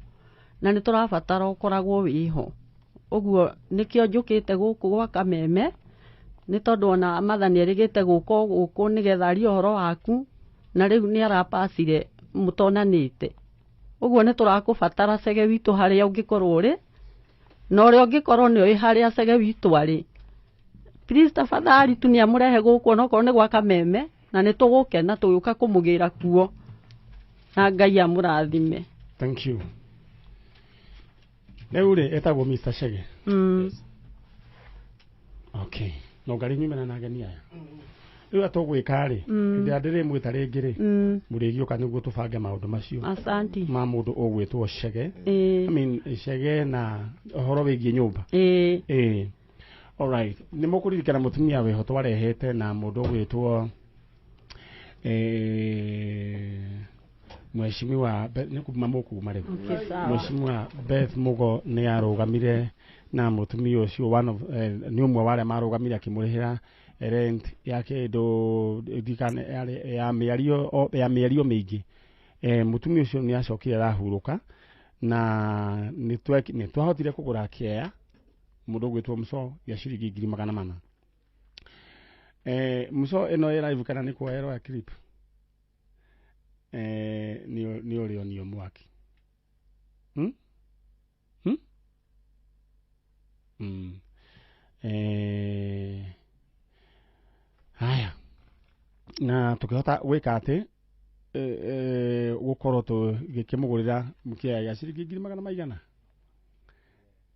na nĩ tũrabatara ũkoragwo wĩho. Ũguo nĩkĩo njũkĩte gũkũ gwa Kameme nĩ tondũ ona matha nĩ erĩgĩte gũkũ nĩgetha arie ũhoro waku na rĩu nĩ arapacire mũtonanĩte. Uguo nĩ tũrakũbatara cege witũ harĩa ũngĩkorwo ũrĩ, na ũrĩa ũngĩkorwo nĩ ũĩ harĩa cege witũ arĩ. Please tafadhali tu nĩ amũrehe gũkũ onokorwo nĩ gwa Kameme, na nĩ tũgũkena tũgĩũka kũmũgĩra kuo. Na Ngai amũrathime. Thank you. Rĩu rĩ etagwo Mr. Chege. Okay. No ngari nyumena na ageni aya. Rĩu atũgwĩka rĩ, ndĩrĩ mwĩta rĩngĩ rĩ, mũrĩgĩũka nĩguo tũbange maũndũ macio. Asante. Ma mũndũ ũgwĩtwo Chege. I mean Chege na ũhoro wĩgiĩ nyũmba. All right. Nĩ mũkũririkana mũtumia weho twarehete na mũndũ ũgwĩtwo Mheshimiwa nĩ kuma mũkuma rĩu. Mheshimiwa Beth Mugo nĩ arũgamire na mũtumia ũcio one of nĩ ũmwe wa arĩa marũgamire akĩmũrĩhĩra rent yake ndikane ya mĩario mĩingĩ. Mũtumia ũcio nĩ acokire arahurũka na nĩ twahotire kũgũra kĩea mũndũ ũgwĩtwo Muso ya ciringi 400. Muso ĩno ĩraivu kana nĩ kuoerwo ya clip. Ni ũrĩo nĩ mwaki. Haya. Na tukihota gwĩka atĩ gũkorwo tũgĩkĩmũgũrĩra mũkĩaya ya ciringi 200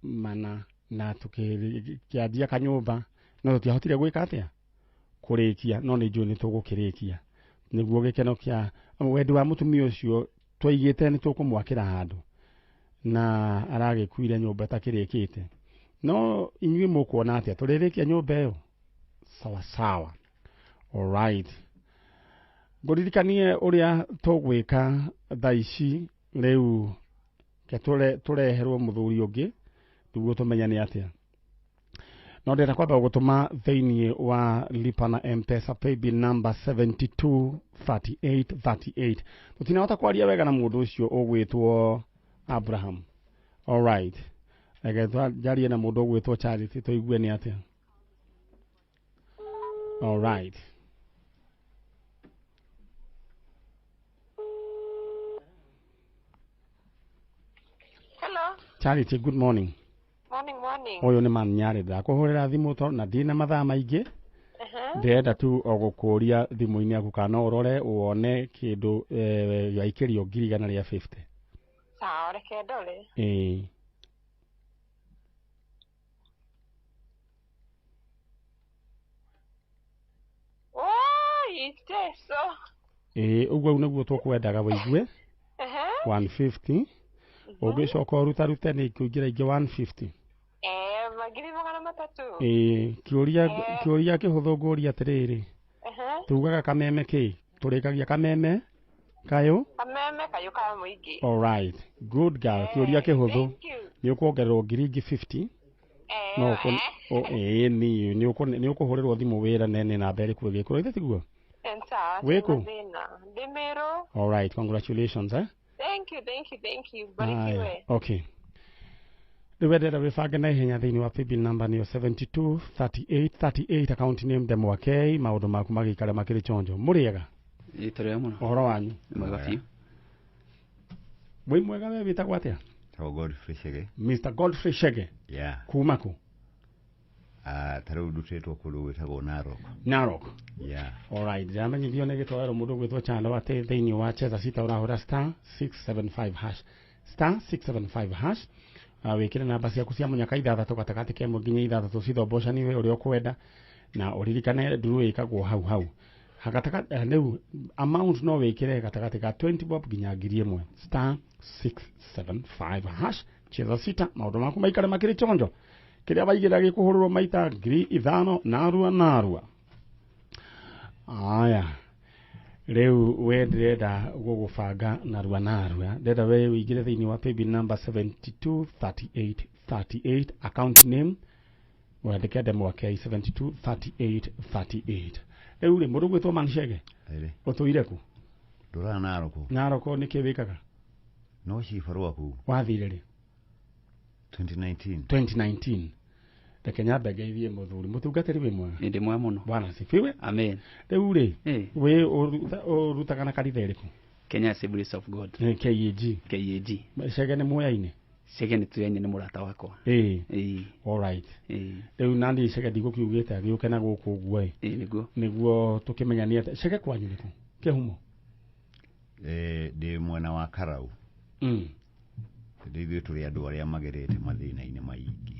mana na tukĩanjia kanyũmba no tũtiahotire gwĩka atĩa kũrĩkia no nĩ njũĩ nĩ tũgũkĩrĩkia nĩguo gĩkeno kĩa wendi wa mũtumia ũcio twaigĩte nĩ tũkũmwakĩra handũ na aragĩkuire nyũmba takĩrĩkĩte no inyuĩ mũkuona atĩa tũrĩrĩkia nyũmba ĩyo sawa sawa. All right. Ngũririkanie ũrĩa tũgwĩka thaa ici rĩu tũreherwo mũthuri ũngĩ nĩguo tũmenya nĩ atĩa. No ndĩrenda kwamba gũtũma thĩinĩ wa lipa na M-Pesa paybill number 723838. Tũtinahota kwaria wega na mũndũ ũcio ũgwĩtwo Abraham. All right. Jarie na mũndũ ũgwĩtwo Charity tũigue nĩ atĩa. All right. Hello. Charity, good morning. Morning. Oyo nĩ manyarĩ ndakũhũrĩra thimũ to na ndina mathaa maingĩ. Ndĩrenda tu ogũkũria thimũ-inĩ yaku kana ũrore wone kĩndũ gĩaikĩrio 150. Sawa, reke ndore. Iteso. Ũguo nĩguo tũkwendaga wĩigue. 150. Ũngĩcoka ũrutarute nĩ ikũingĩra ingĩ 150. Magiri 300. Kĩũria kĩhũthũ ngũria atĩrĩrĩ. Tugaga Kameme kĩ? Tũrĩkagia Kameme kayũ? Kameme kayũ ka mũingĩ. All right. Good girl. Kĩũria kĩhũthũ. Nĩ ũkuongererwo 50. No nĩ ũkũhũrĩrwo thimũ wĩra nene na mbere kũrĩ gĩkũrũ ithe tiguo. Wĩkũ? Ndĩmĩrũ. All right. Congratulations. Thank you. Barikiwe. Okay. Rĩwendera wĩbange na ihenya thĩinĩ wa paybill number nĩyo 723838 account name Demwakei maũndũ maku magĩikare makĩrĩ chonjo. Mũrĩega? Tũrĩega mũno. Ũhoro wanyu? Mwega biũ. Wĩ mwega we wĩtagwo atĩa? Godfrey Chege. Mr. Godfrey Chege. Yeah. Kuma kũ? Tarĩu ndutĩtwo kũndũ gwĩtagwo Narok. Narok? Yeah. All right. Ndĩramenyithio nĩ gĩtwarĩro mũndũ gwĩtwo Chando atĩ thĩinĩ wa cheza sita ũrahũra *675#. *675#. Wĩkĩre namba ciaku cia mũnyaka 6 gatagatĩ kemwe nginya 6 cithombocanire ũrĩa ũkwenda na ũririkane nduru ĩkagwo hau. Rĩu amount no wĩkĩre gatagatĩ ka 20 bob nginya 1000 *675#. Cheza sita maũndũ maku maikare makĩrĩ chonjo. Kĩrĩa waigĩra gĩkũhũrĩrwo maita 5,000 narua. Aya. Rĩu we ndĩrenda gũgũbanga narua. Ndĩrenda we wĩigĩre thĩinĩ wa paybill number 723838 account name wandĩke Demwakei 723838. Rĩu rĩ mũndũ gwĩtwo Manchege. Ũtũire kũ? Ndũra Narok. Narok nĩkĩ wĩkaga? No cibarũa kũ. Wathire rĩ? 2019. Reke nyambe ngeithie mũthuri mũtungatĩri wĩ mwega. Ndĩ mwega mũno. Bwana sifiwe. Amen. Rĩu rĩ we ũrutaga na kanitha ĩrĩkũ? Kenya Assemblies of God. KAG. KAG. Cege nĩ muoyaine. Cege nĩ tuyaine nĩ mũrata wakwa. All right. Rĩu nandi Cege ndigũkiugĩte agĩũke na gũkũ ũguo nĩguo tũkĩmenya nĩ atĩa. Cege kwanyu nĩ kũ? Kĩhumo. Ndĩ mwena wa Karau. Ithuĩ tũrĩ andũ arĩa magerete mathĩna-inĩ maingĩ.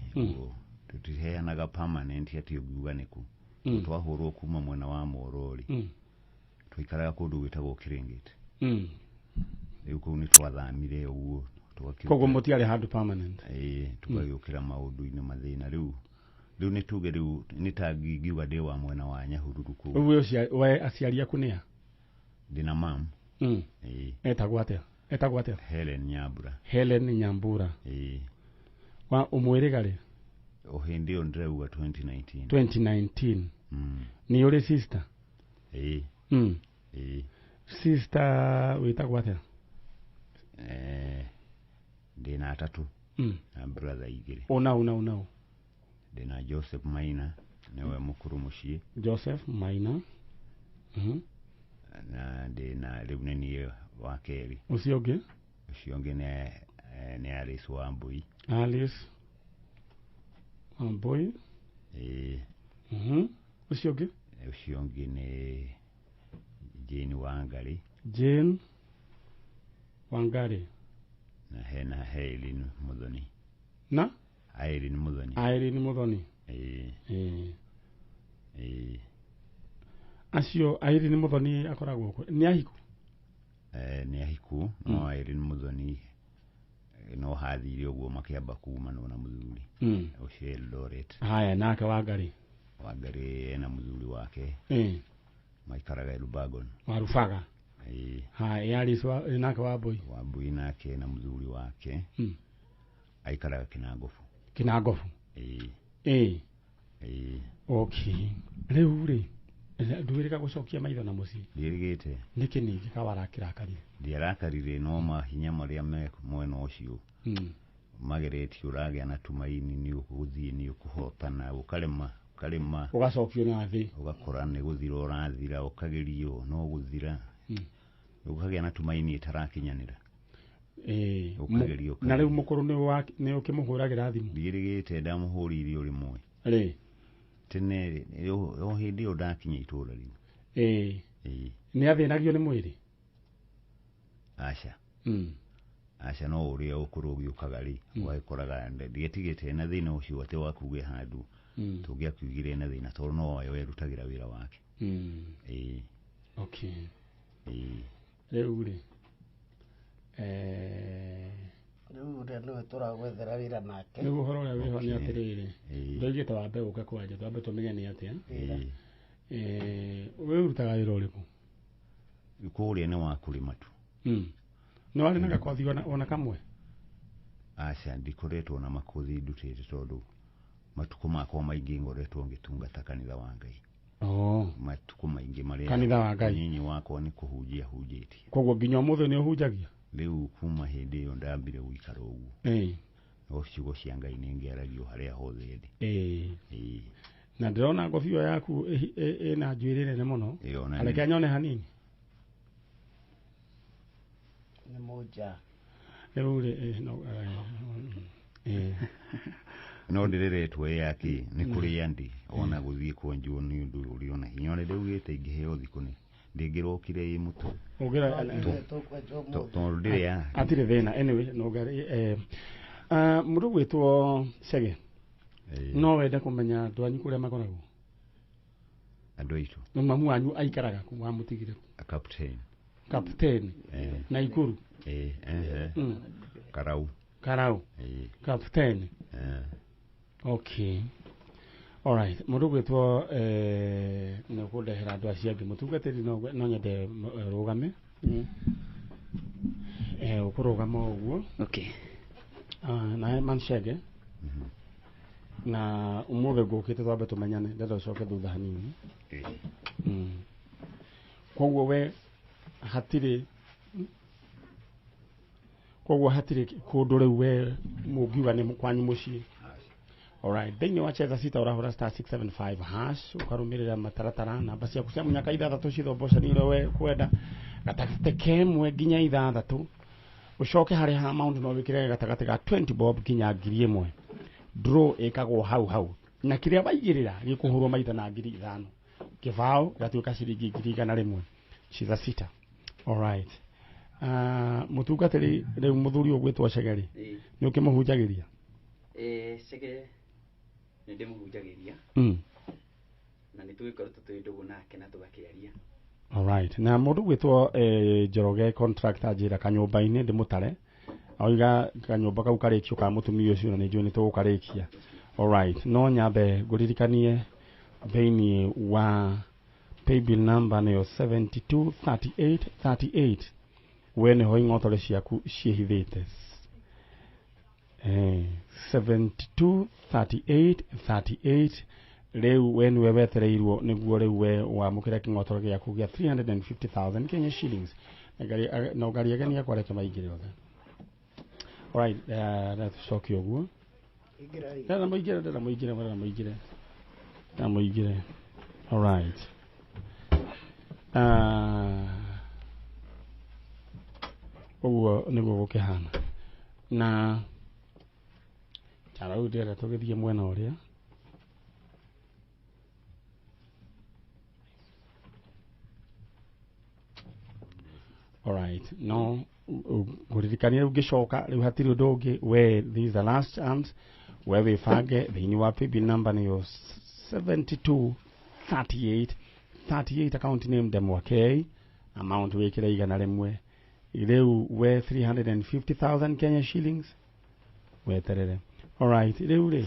Tũtiheanaga permanent atĩ ũngiuga nĩ kũ. Twahũrwo kuma mwena wa Morori. Twaikaraga kũndũ gwĩtagwo Kĩrĩngĩti. Rĩu kũu nĩ twathamire ũguo. Koguo mũtiarĩ handũ permanent. Tũkagĩũkĩra maũndũ-inĩ mathĩna rĩu nĩ tuge rĩu nĩ ta ngiuga ndĩ wa mwena wa Nyahururu kũu. We aciari aku nĩa? Ndĩna mam. Etagwo atĩa? Helen Nyambura. Helen Nyambura. Wa ũmwĩrĩga rĩ? Hĩndĩ ĩyo ndĩrauga 2019. 2019. Nĩ ũrĩ sister? Sister wĩtagwo atĩa? Ndĩna atatũ. Na brother igĩrĩ. Ũna. Ndĩna Joseph Maina nĩwe mũkũrũ mũciĩ. Joseph Maina. Na ndĩna rĩu nĩ niĩ wa kerĩ. Ũcio ũngĩ? Ũcio ũngĩ nĩ Alice Wambui. Alice Wambui. Ũcio ũngĩ? Ũcio ũngĩ nĩ Jane Wangari. Jane Wangari. Na hena Helen Muthoni. Na? Irene Muthoni. Irene Muthoni. Acio Irene Muthoni akoragwo kũ? Nĩ ahiku? Nĩ ahiku. No Irene Muthoni no hathire ũguo makĩamba kuumana na mũthuri. Ũcio Eldoret. Haya nake Wangari. Wangari ena mũthuri wake. Maikaraga Lubagon. Warubaga. Haya Alice nake Wambui. Wambui nake na mũthuri wake. Aikaraga Kinangofu. Kinangofu. Okay. Rĩu rĩ nduĩrĩga gũcokia maitho na mũciĩ. Ndĩrĩgĩte. Nĩkĩ ningĩ kawarakĩrakarire? Ndiarakarire no mahinya marĩa me mwena ũcio. Mageretie ũragĩa na tumaini nĩ ũgũthiĩ nĩ ũkũhotana ũkarema ũgacokio na thĩ ũgakora nĩ gũthira ũrathira ũkagerio no gũthira ũkagĩa na tumaini ĩtarakinyanĩra. Na rĩu mũkũrũ nĩ ũkĩmũhũragĩra thimũ? Ndirĩgĩte ndamũhũrire ũrĩ mwe. Tene o hĩndĩ ĩyo ndakinya itũũra rĩu. Nĩ athĩnagio nĩ mwĩrĩ? Aca no ũrĩa ũkũrũ ũgĩũkaga rĩ wagĩkoraga ndĩgetigĩte na thĩna ũcio atĩ wakuge handũ tũngĩakuigire na thĩna tondũ no we werutagĩra wĩra wake. Rĩu rĩ rĩu nĩwe tũragwethera wĩra nake. Rĩu ũhoro ũrĩa wĩho nĩ atĩrĩrĩ ndoigĩte wambe ũke kwanja twambe tũmenye nĩ atĩa. Wĩrutaga wĩra ũrĩkũ? Kũrĩa nĩ wa kũrĩma tu. No arĩ na gakothi ona kamwe? Aca ndikoretwo na makothi ndutĩte tondũ matukũ makwa maingĩ ngoretwo ngĩtungata kanitha wa Ngai. Matukũ maingĩ marĩa kanitha wa Ngai nyinyi wakwa nĩ kũhunjia hunjĩtie. Koguo nginya ũmũthĩ nĩ ũhunjagia? Rĩu kuma hĩndĩ ĩyo ndambire gũikara ũguo. No ciugo cia Ngai nĩ ngĩaragio harĩa hothe ndĩ. Na ndĩrona ngobio yaku ĩna njuĩrĩ nene mũno. Areke nyone hanini. Nĩ mũnja. Rĩu no ndĩreretwo yake nĩ kũrĩa ndi ona gũthiĩ kwenjwo nĩ ũndũ ũrĩ ona hinya ona ndaugĩte ingĩheo thikũ nĩ ndĩngĩrokire ĩ mũtwe tondũ ndĩrĩa atirĩ thĩna. Anyway no mũndũ gwĩtwo Cege no wende kũmenya andũ anyu kũrĩa makoragwo? Andũ aitũ no mamu wanyu aikaraga kũ wa mũtigire? Captain Naikuru. Karau. Captain. Okay. All right. Mũndũ gwĩtwo nĩ kũndehera andũ acio angĩ mũtungatĩri no nyende rũgame. Ũkũrũgama ũguo. Na man Cege. Na ũmũthĩ ngũkĩte twambe tũmenyane ndenda ũcoke thutha hanini. Koguo we hatirĩ kũndũ rĩu we mũngiuga nĩ kwanyu mũciĩ. Alright, thĩinĩ wa cheza sita ũrahũra star 675 hash ũkarũmĩrĩra mataratara namba ciaku cia mũnyaka ithathatũ cithombocanĩ ũrĩa we kwenda gatagate kemwe nginya ithathatu ucoke hari ha amount no wikire gatagate ga 20 bob nginya 1,000 draw ikagwo hau na kiria baigirira gikuhurwo maita na 5,000 kivao gatuika ciringi 1,100 ciitha sita. All right. Mutungatiri riu muthuri ugwitwo Cegeri ni ukimuhunjagiria Cege ni ndimuhunjagiria na ni tugikoretwo twi ndugu nake na tugakiaria. All right. Na mundu gwitwo Njoroge contractor ajira kanyumba-ini ndimutare oiga kanyumba kau karikio ka mutumia ucio na ni njui ni tugukarikia. All right. No nyambe nguririkanie thĩinĩ wa paybill number nĩyo 723838 we nĩho ing'otore ciaku ciĩhithĩte 723838 rĩu we nĩwe wetereirwo nĩguo rĩu we wamũkĩra kĩng'otore gĩaku gĩa 350,000 Kenya shillings na ũgari ageni akwareke maingĩre othe. All right, tucoke ũguo ndana mũingĩre. All right. Ũguo nĩguo gũkĩhana na rĩu ndĩrenda tũgĩthiĩ mwena ũrĩa all right. No ngũririkania rĩu ngĩcoka rĩu hatirĩ ũndũ ũngĩ we this is the last chance we wĩbange thĩinĩ wa paybill number nĩyo 723838 account name Ndemwakei amount wĩkĩre 100 rĩu we 350,000 Kenya shillings weterere. All right. Rĩu rĩ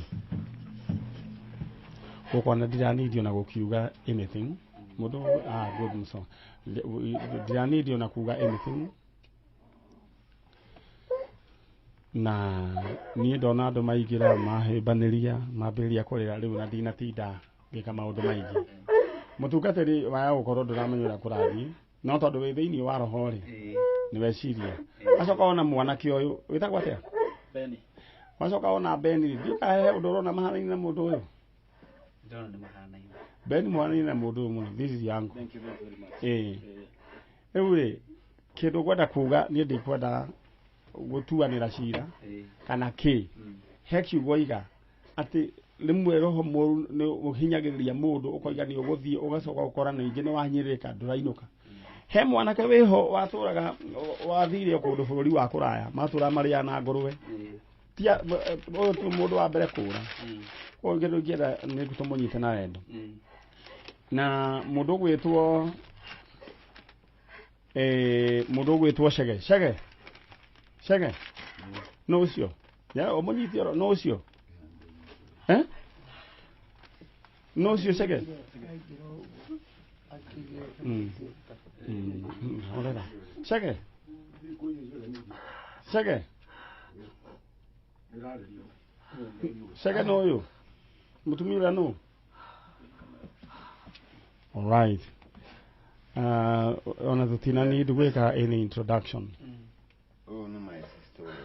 gũkona ndiranidio na gũkiuga anything mũndũ good muso ndiranidio na kuga anything na niĩ ndona andũ maingĩra mahĩmbanĩria mambĩrĩria kũrĩra rĩu na ndinatinda ngĩka maũndũ maingĩ. Mũtungatĩri waya gũkorwo ndũramenyera kũrathiĩ no tondũ wĩ thĩinĩ wa roho rĩ nĩ weciria wacoka ona mwanake ũyũ wĩtagwo atĩa Beni wacoka ona Beni ndikahe ũndũ ũrona mahanaine na mũndũ ũyũ ndona nĩ mahanaine Beni mahanaine na mũndũ ũyũ mũno this is young. Thank you very much. Rĩu rĩ kĩndũ ngwenda kuga niĩ ndikwenda gũtuanĩra cira kana kĩ he kiugo iga atĩ rĩmwe roho mũru nĩ ũhinyagĩrĩria mũndũ ũkoiga nĩ ũgũthiĩ ũgacoka ũkora ningĩ nĩ wanyĩrĩka ndũrainũka. He mwanake wĩho watũraga wathire kũndũ bũrũri wa kũraya matũra marĩa na ngũrwe tia mũndũ wa mbere kũra ũyũ kĩndũ ingĩenda nĩ tũmũnyite na wendo na mũndũ gwĩtwo Cege no ũcio ũmũnyite no ũcio no ũcio Cege Hola. Cege no yo. Mutumira no. All right. Ona tutina need weka any introduction. Oh no my sister.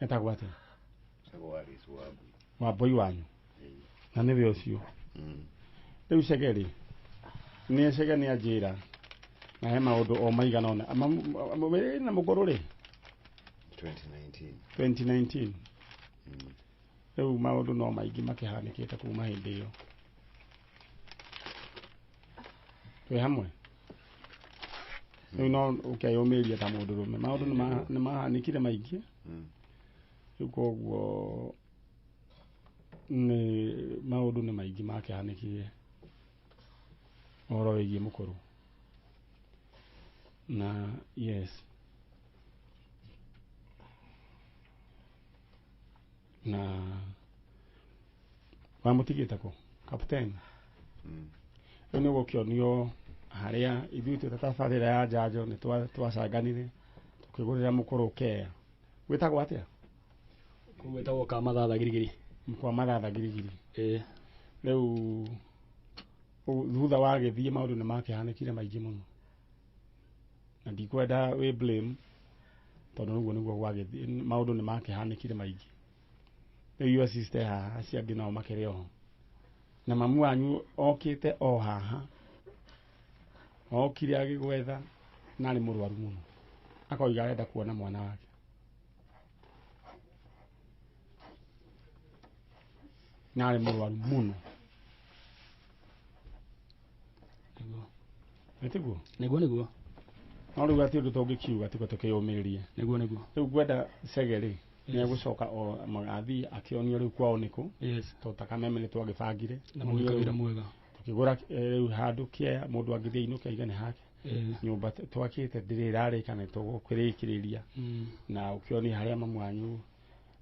Etakwate. Sagwari swabu. Waboi wanyu. Na nĩwe ũcio. Rĩu Cegeri nĩ Cege nĩ anjĩra na he maũndũ o maigana ona wĩ na mũkũrũ rĩ 2019 rĩu maũndũ no maingĩ makĩhanĩkĩte kuma hĩndĩ ĩyo twĩ hamwe rĩu no ũkeyũmĩria ta mũndũrũme maũndũ nĩ mahanĩkire maingĩ rĩu koguo nĩ maũndũ nĩ maingĩ makĩhanĩkire ũhoro wĩgiĩ mũkũrũ na yes na wamũtigĩte kũ kapteni rĩu nĩ gũkĩonio harĩa ithuĩ twĩ tabarĩra ya Njanjo nĩ twacanganire tũkĩgũrĩra mũkũrũ kea gwĩtagwo atĩa gwĩtagwo Kamathatha Girigiri kwa Mathatha Girigiri rĩu thutha wa gĩthiĩ maũndũ nĩ makĩhanĩkire maingĩ mũno na ndikwenda wĩ blame tondũ ũguo nĩguo gwagĩthiĩ maũndũ nĩ makĩhanĩkire maingĩ rĩu sister haha acio angĩ nao makĩrĩ oho na mamu wanyu okĩte o haha okire agĩgwetha na arĩ mũrwaru mũno akoiga arenda kuona mwana wake na arĩ mũrwaru mũno nĩguo no rĩu atĩ ũndũ tũngĩkiuga tiko tũkĩyũmĩrĩrie rĩu ngwenda Cege-rĩ nĩ egũcoka o magathiĩ akĩonio rĩu kwao nĩkũ tondũ ta Kameme nĩ twagĩbangire tũkĩgũra rĩu handũ kĩaya mũndũ angĩthiĩ ainũke aigane hake nyũmba twakĩte ndĩrĩ ĩrarĩka nĩ tũgũkĩrĩkĩrĩria na ũkĩonia harĩa mamu wanyu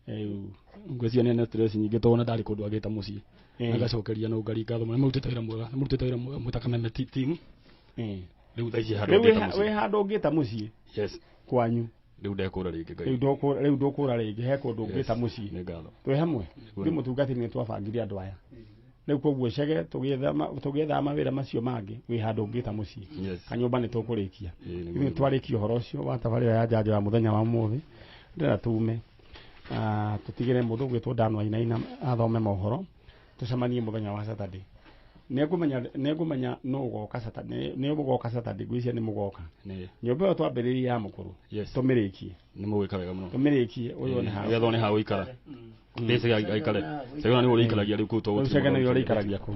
rĩu ngwĩciria nĩ stress nyingĩ tondũ ndarĩ kũndũ agĩta mũciĩ agacokeria no ngari ngatho mũno mũrutĩte wĩra mwega mwĩta Kameme team rĩu thaa ici wĩ handũ ũngĩta mũciĩ kwanyu rĩu ndekũra rĩngĩ rĩu ndũkũra rĩngĩ he kũndũ ũngĩta mũciĩ twĩ hamwe ndĩ mũtungatĩri nĩ twabangire andũ aya rĩu koguo Cege tũgĩetha mawĩra macio mangĩ wĩ handũ ũngĩta mũciĩ kanyũmba nĩ tũkũrĩkia ithuĩ twarĩkia ũhoro ũcio wa tabarĩra ya Njanjo ya mũthenya wa ũmũthĩ ndĩra tume tũtigĩre mũndũ gwĩtwo Ndano athome mohoro tũcemanie mũthenya wa Saturday nĩngũmenya no ũgoka Saturday nĩ ũgoka Saturday gwĩcia nĩ mũgoka nyũmba ĩyo twambĩrĩria ya mũkũrũ tũmĩrĩkie nĩ mũgwĩka wega mũno tũmĩrĩkie ũyũ nĩ ha gũikara ndĩce aikare Cege nĩ ũrĩikaragia rĩu kũu Cege nĩ ũrĩikaragia kũu